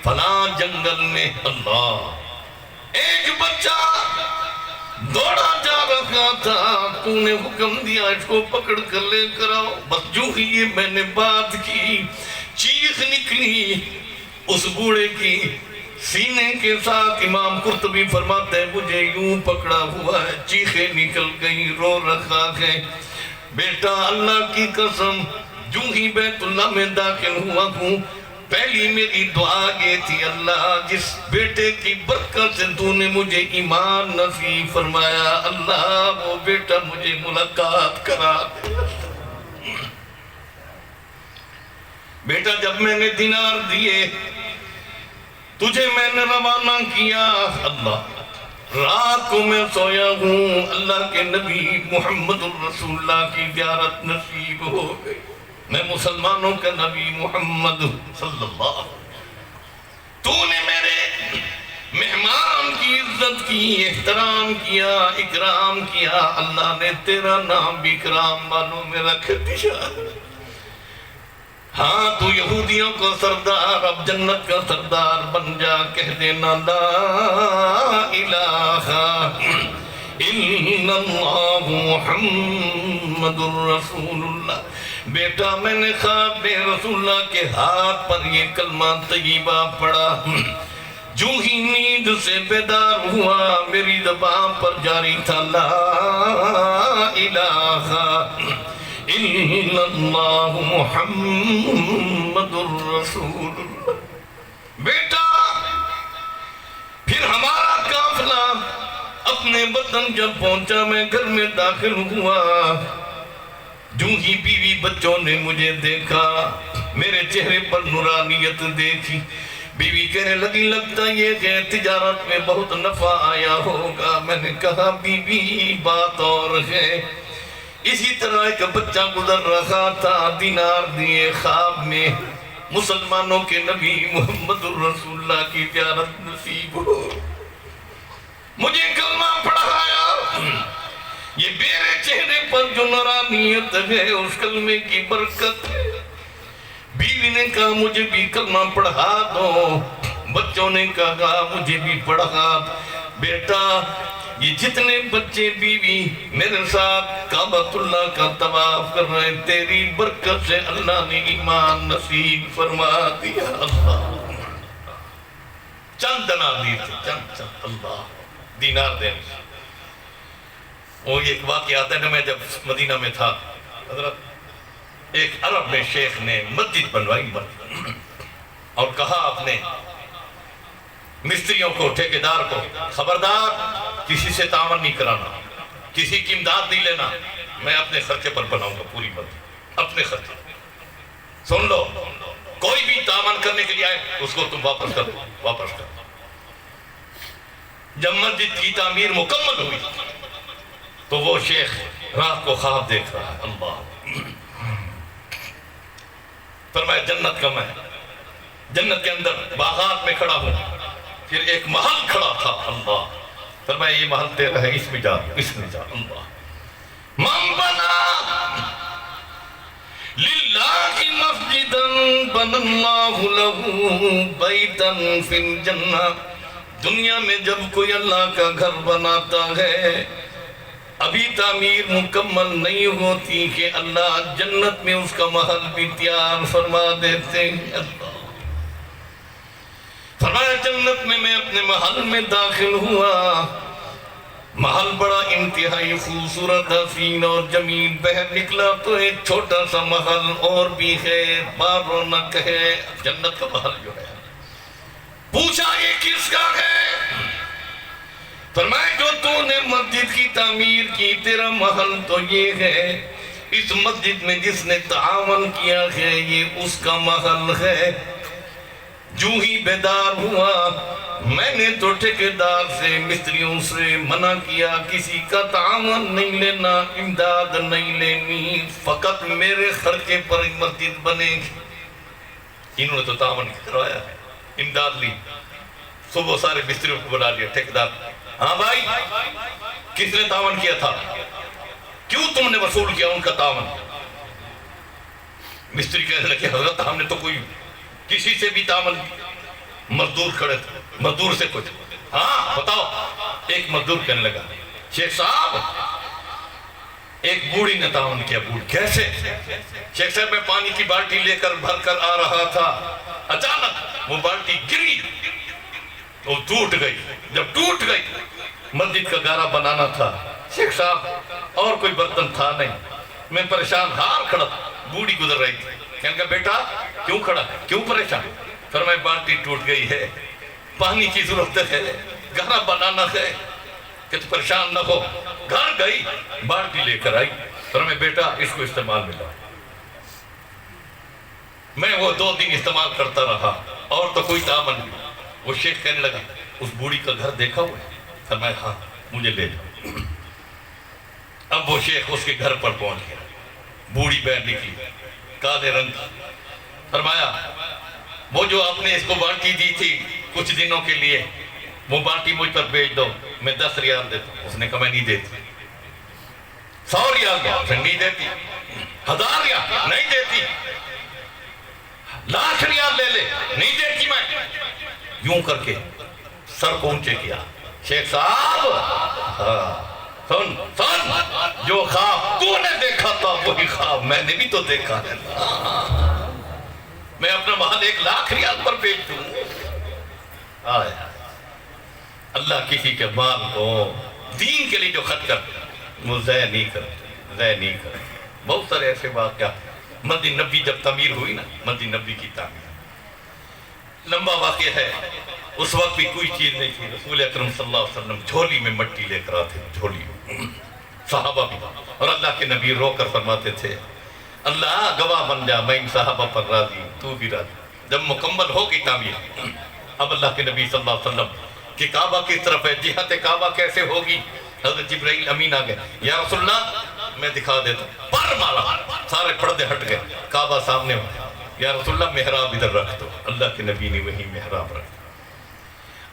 A: فلاں جنگل میں۔ اللہ، ایک بچہ دوڑا جا رہا تھا، تو نے حکم دیا اس کو پکڑ کر لے کر آؤ۔ بس جو ہی یہ میں نے بات کی، چیخ نکلی اس بوڑھے کی سینے کے ساتھ۔ امام قرطبی فرماتے ہیں مجھے یوں پکڑا ہوا ہے، چیخیں نکل گئی، رو رہا ہے۔ بیٹا اللہ کی قسم جو ہی بیت اللہ میں داخل ہوا ہوں، پہلی میری دعا یہ تھی اللہ جس بیٹے کی برکت سے تو نے مجھے ایمان نصیب فرمایا، اللہ وہ بیٹا مجھے ملاقات کرا دے۔ بیٹا جب میں نے دینار دیے تجھے میں نے روانہ کیا، اللہ رات کو میں سویا ہوں، اللہ کے نبی محمد الرسول اللہ کی زیارت نصیب ہو گئی۔ میں مسلمانوں کا نبی محمد صلی اللہ علیہ وسلم، تو نے میرے مہمان کی عزت کی، احترام کیا، اکرام کیا، اللہ نے تیرا نام بھی اکرام والوں میں رکھ دیا۔ ہاں تو یہودیوں کا سردار، اب جنت کا سردار بن جا، کہہ دینا لا الہ الا اللہ محمد الرسول اللہ۔ بیٹا میں نے خواب میں رسول اللہ کے ہاتھ پر یہ کلمہ طیبہ پڑھا، جو ہی نیند سے بیدار ہوا میری زبان پر جاری تھا لا الہ الا اللہ محمد الرسول اللہ۔ بیٹا پھر ہمارا قافلہ اپنے وطن جب پہنچا، میں گھر میں داخل ہوا، جو ہی بیوی بچوں نے مجھے دیکھا، میرے چہرے پر نورانیت دیکھی، بیوی کہنے لگی لگتا یہ کہ تجارت میں بہت نفع آیا ہوگا۔ میں نے کہا بیوی بات اور ہے۔ اسی طرح ایک بچہ گزر رہا تھا، دینار دیے خواب میں، مسلمانوں کے نبی محمد الرسول اللہ کی زیارت نصیب ہو، مجھے کلمہ پڑھایا۔ یہ میرے چہرے پر جو نورانیت ہے اس کلمے کی برکت ہے۔ بیوی نے کہا مجھے بھی کلمہ پڑھا دو، بچوں نے کہا مجھے بھی پڑھا۔ بیٹا یہ جتنے بچے بیوی میرے ساتھ کعبۃ اللہ کا طواف کر رہے، تیری برکت سے اللہ نے ایمان نصیب فرما دیا۔ اللہ چند دینار دیے تھے، چند اللہ دینار دینے۔ وہ ایک واقعہ آتا ہے کہ میں جب مدینہ میں تھا، حضرت ایک عرب میں شیخ نے مسجد بنوائی اور کہا اپنے مستریوں کو، ٹھیکیدار کو، خبردار کسی سے تعاون نہیں کرانا، کسی کی امداد نہیں لینا، میں اپنے خرچے پر بناؤں گا پوری مسجد، اپنے خرچے۔ سن لو، کوئی بھی تعاون کرنے کے لیے آئے اس کو تم واپس کر دو، واپس کر دو۔ جب مسجد کی تعمیر مکمل ہوئی تو وہ شیخ رات کو خواب دیکھ رہا ہے، اللہ فرمایا جنت کا میں جنت کے اندر باغات میں کھڑا ہوں، پھر ایک محل کھڑا تھا، اللہ فرمایا یہ محل تیرا ہے، اس میں جا، اس میں جا۔ اللہ من بنا للہ مسجدا بنا اللہ لہ بیتا فی الجنہ۔ دنیا میں جب کوئی اللہ کا گھر بناتا ہے ابھی تعمیر مکمل نہیں ہوتی کہ اللہ جنت میں اس کا محل بھی تیار فرما دیتے ہیں۔ اللہ فرمایا جنت میں اپنے محل میں داخل ہوا، محل بڑا انتہائی خوبصورت، حسین اور جمیل۔ باہر نکلا تو ایک چھوٹا سا محل اور بھی ہے، بار رونق ہے، جنت کا محل جو ہے۔ پوچھا یہ کس کا ہے؟ فرمایا جو تو نے مسجد کی تعمیر کی تیرا محل تو یہ ہے، اس مسجد میں جس نے تعاون کیا ہے یہ اس کا محل ہے۔ جو ہی بیدار ہوا میں نے تو ٹھیکیدار سے مستریوں سے منع کیا کسی کا تعاون نہیں لینا، امداد نہیں لینی، فقط میرے خرچے پر مسجد بنے گی۔ انہوں نے تو تعاون کروایا، امداد لی، صبح سارے مستریوں کو بنا لیا، ٹھیکیدار ہاں بھائی کس نے تعاون کیا تھا، کیوں تم نے وصول کیا ان کا تعاون؟ مستری کہنے لگے حضرت ہم نے تو کوئی کسی سے بھی تعاون، مزدور کھڑے تھے، مزدور سے کچھ ہاں بتاؤ۔ ایک مزدور کہنے لگا شیخ صاحب ایک بوڑھی نے تعاون کیا۔ بوڑھی کیسے؟ شیخ صاحب میں پانی کی بالٹی لے کر بھر کر آ رہا تھا، اچانک وہ بالٹی گری، وہ ٹوٹ گئی۔ جب ٹوٹ گئی مسجد کا گارا بنانا تھا، شیخ صاحب اور کوئی برتن تھا نہیں، میں پریشان ہار کھڑا تھا، بوڑھی گزر رہی تھی، کہنے کا بیٹا کیوں کھڑا ہے، کیوں پریشان؟ فرمایا بالٹی ٹوٹ گئی ہے، پانی کی ضرورت ہے، گارا بنانا ہے، کہ تو پریشان نہ ہو۔ گھر گئی بالٹی لے کر آئی، فرمایا بیٹا اس کو استعمال میں لاؤ۔ میں وہ 2 دن استعمال کرتا رہا اور تو کوئی تعاون نہیں۔ وہ شیخ کہنے لگا اس بوڑھی کا گھر دیکھا ہوا ہے؟ فرمایا ہاں مجھے لے جاؤ۔ اب وہ شیخ اس کے گھر پر پہنچ گیا، بوڑھی بہن نکلی کالے رنگ کی۔ فرمایا وہ جو آپ نے اس کو بالٹی دی تھی کچھ دنوں کے لیے وہ بالٹی مجھ پر بھیج دو، میں 10 ریال دیتا ہوں۔ اس نے کہا میں نہیں دیتی۔ 100 ریال دو، اس نے نہیں دیتی۔ 1000 ریال نہیں دیتی۔ 1,00,000 ریال لے لے، نہیں دیتی میں۔ یوں کر کے سر کو اونچے کیا، شیخ صاحب سن جو خواب تو نے دیکھا تھا وہی خواب میں نے بھی تو دیکھا ہے، میں اپنا محل 1,00,000 ریال پر بیچ دوں۔ اللہ کسی کے مال کو دین کے لیے جو خرچ کرتے وہ ضائع نہیں کرتے۔ بہت سارے ایسے واقعات، مسجد نبی جب تعمیر ہوئی نا، مسجد نبی کی تعمیر لمبا واقعہ ہے، اس وقت بھی کوئی چیز نہیں تھی، رسول اکرم صلی اللہ علیہ وسلم جھولی میں مٹی لے کر آتے، جھولی، صحابہ بھی، اور اللہ کے نبی رو کر فرماتے تھے اللہ گواہ بن جا میں ان صحابہ پر راضی، تو بھی راضی۔ جب مکمل ہوگی تعمیر اب اللہ کے نبی صلی اللہ علیہ وسلم کہ کعبہ کس طرف ہے، جہت کعبہ کیسے ہوگی، حضرت جبرائیل امین آگئے، یا رسول اللہ میں دکھا دیتا ہوں، پر مارا، سارے پردے ہٹ گئے، کعبہ سامنے ہو، یا رسول اللہ محراب ادھر رکھ دو۔ اللہ کے نبی نے وہی محراب رکھ دو۔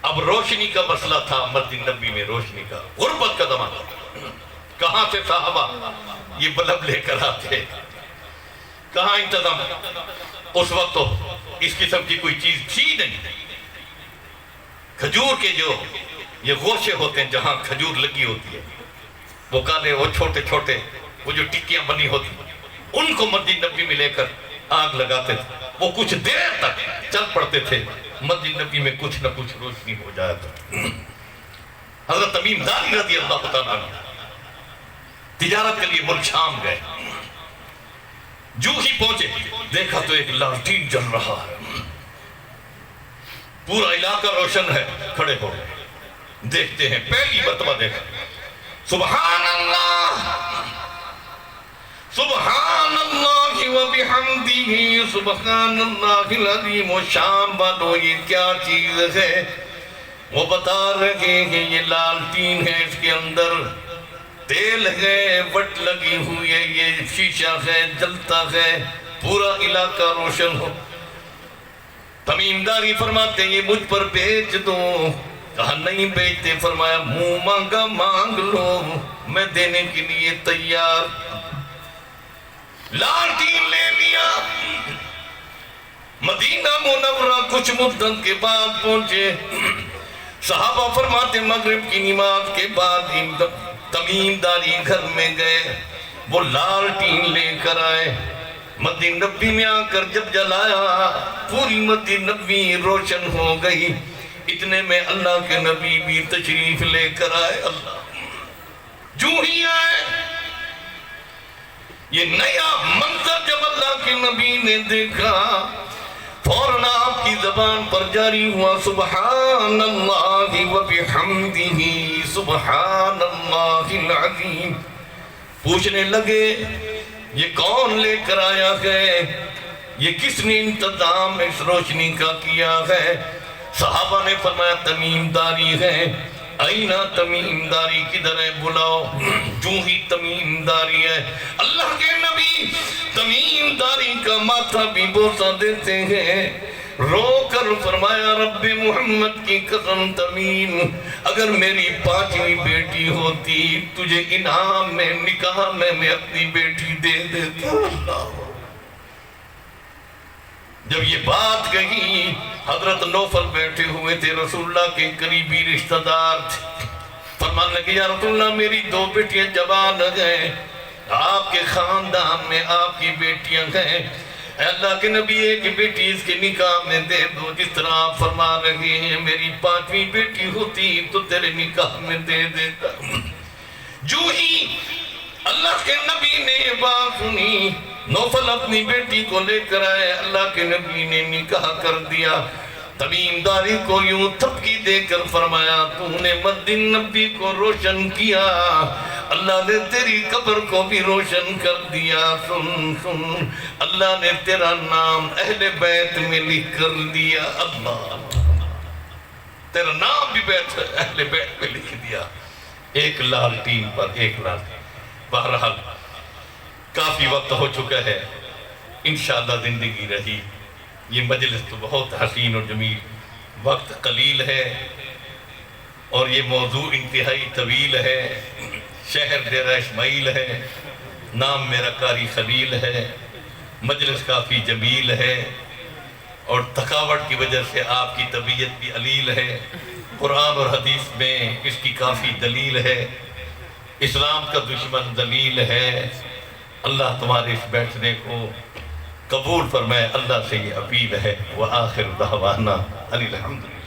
A: اب روشنی کا مسئلہ تھا مسجد نبی میں، روشنی کا، غربت کا زمانہ، کہاں سے صحابہ یہ بلب لے کر آتے، کہاں انتظام؟ اس وقت تو اس قسم کی کوئی چیز تھی نہیں۔ کھجور کے جو یہ گوشے ہوتے ہیں جہاں کھجور لگی ہوتی ہے، وہ کالے، وہ چھوٹے چھوٹے، وہ جو ٹکیاں بنی ہوتی ہیں، ان کو مسجد نبی میں لے کر آگ لگاتے تھے، وہ کچھ دیر تک چل پڑتے تھے، مسجد نبی میں کچھ نہ کچھ روشنی ہو جایا تھا۔ حضرت تمیم داری رضی اللہ تعالیٰ عنہ تجارت کے لیے ملک شام گئے، جو ہی پہنچے دیکھا تو ایک لالٹین جل رہا ہے، پورا علاقہ روشن ہے، کھڑے ہو گئے، دیکھتے ہیں، پہلی مرتبہ دیکھا، سبحان اللہ سبحان اللہ و بحمدہ سبحان اللہ العظیم الشان، بانو یہ کیا چیز ہے؟ وہ بتا رہے ہیں یہ لالٹین ہے، اس کے اندر تیل ہے، وٹ لگی ہوئی ہے، یہ شیشہ ہے، جلتا ہے، پورا علاقہ روشن ہو۔ تمیم داری فرماتے ہیں یہ مجھ پر بیچ دو، کہا نہیں بیچتے، فرمایا منہ مانگا مانگ لو، میں دینے کے لیے تیار۔ لالٹین لے لیا، مدینہ منورہ کچھ مدت کے بعد پہنچے۔ صحابہ فرماتے مغرب کی نماز کے بعد تمیم داری گھر میں گئے، وہ لالٹین لے کر آئے، مسجد نبوی میں آ کر جب جلایا پوری مسجد نبوی روشن ہو گئی۔ اتنے میں اللہ کے نبی بھی تشریف لے کر آئے۔ اللہ جو ہی آئے، یہ نیا منظر جب اللہ کے نبی نے دیکھا، فوراً آپ کی زبان پر جاری ہوا سبحان اللہ و بحمدہ سبحان اللہ العظیم۔ پوچھنے لگے یہ کون لے کر آیا ہے، یہ کس نے انتظام اس روشنی کا کیا ہے؟ صحابہ نے فرمایا تمیم داری ہے۔ اینا تمیم داری کدھر ہے؟ بلاؤ۔ جو ہی تمیم داری ہے، اللہ کے نبی تمیم داری کا ماتھا بھی بوسہ دیتے ہیں، رو کر فرمایا رب محمد کی قسم تمیم، اگر میری 5ویں بیٹی ہوتی تجھے انعام میں نکاح میں اپنی بیٹی دے دیتا۔ اللہ جب یہ بات کہی، حضرت نوفل بیٹھے ہوئے تھے، رسول اللہ کے قریبی رشتہ دار تھے، فرمان لگے یا رسول اللہ میری 2 بیٹیاں جوان ہیں، آپ کے خاندان میں آپ کی بیٹیاں ہیں، اے اللہ کے نبی ایک بیٹی اس کے نکاح میں دے دو، جس طرح آپ فرما رہے ہیں میری 5ویں بیٹی ہوتی تو تیرے نکاح میں دے دیتا۔ جو ہی اللہ کے نبی نے یہ بات سنی، نوفل اپنی بیٹی کو لے کر آئے، اللہ کے نبی نے نکاح کر دیا۔ تمیم داری کو یوں تھپکی دے کر فرمایا تو نے مسجد نبوی کو روشن کیا، اللہ نے تیری قبر کو بھی روشن کر دیا۔ سن سن، اللہ نے تیرا نام اہل بیت میں لکھ کر دیا۔ اللہ تیرا نام بھی اہل بیت میں لکھ دیا، ایک لالٹین پر ایک لالٹین۔ بہرحال کافی وقت ہو چکا ہے، انشاءاللہ زندگی رہی، یہ مجلس تو بہت حسین اور جمیل، وقت قلیل ہے اور یہ موضوع انتہائی طویل ہے۔ شہر ڈیرہ اسماعیل ہے، نام میرا قاری خلیل ہے، مجلس کافی جمیل ہے اور تھکاوٹ کی وجہ سے آپ کی طبیعت بھی علیل ہے۔ قرآن اور حدیث میں اس کی کافی دلیل ہے، اسلام کا دشمن ذلیل ہے۔ اللہ تمہارے اس بیٹھنے کو قبول فرمائے، اللہ سے یہ اپیل ہے۔ وآخر دعوانا ان الحمدللہ۔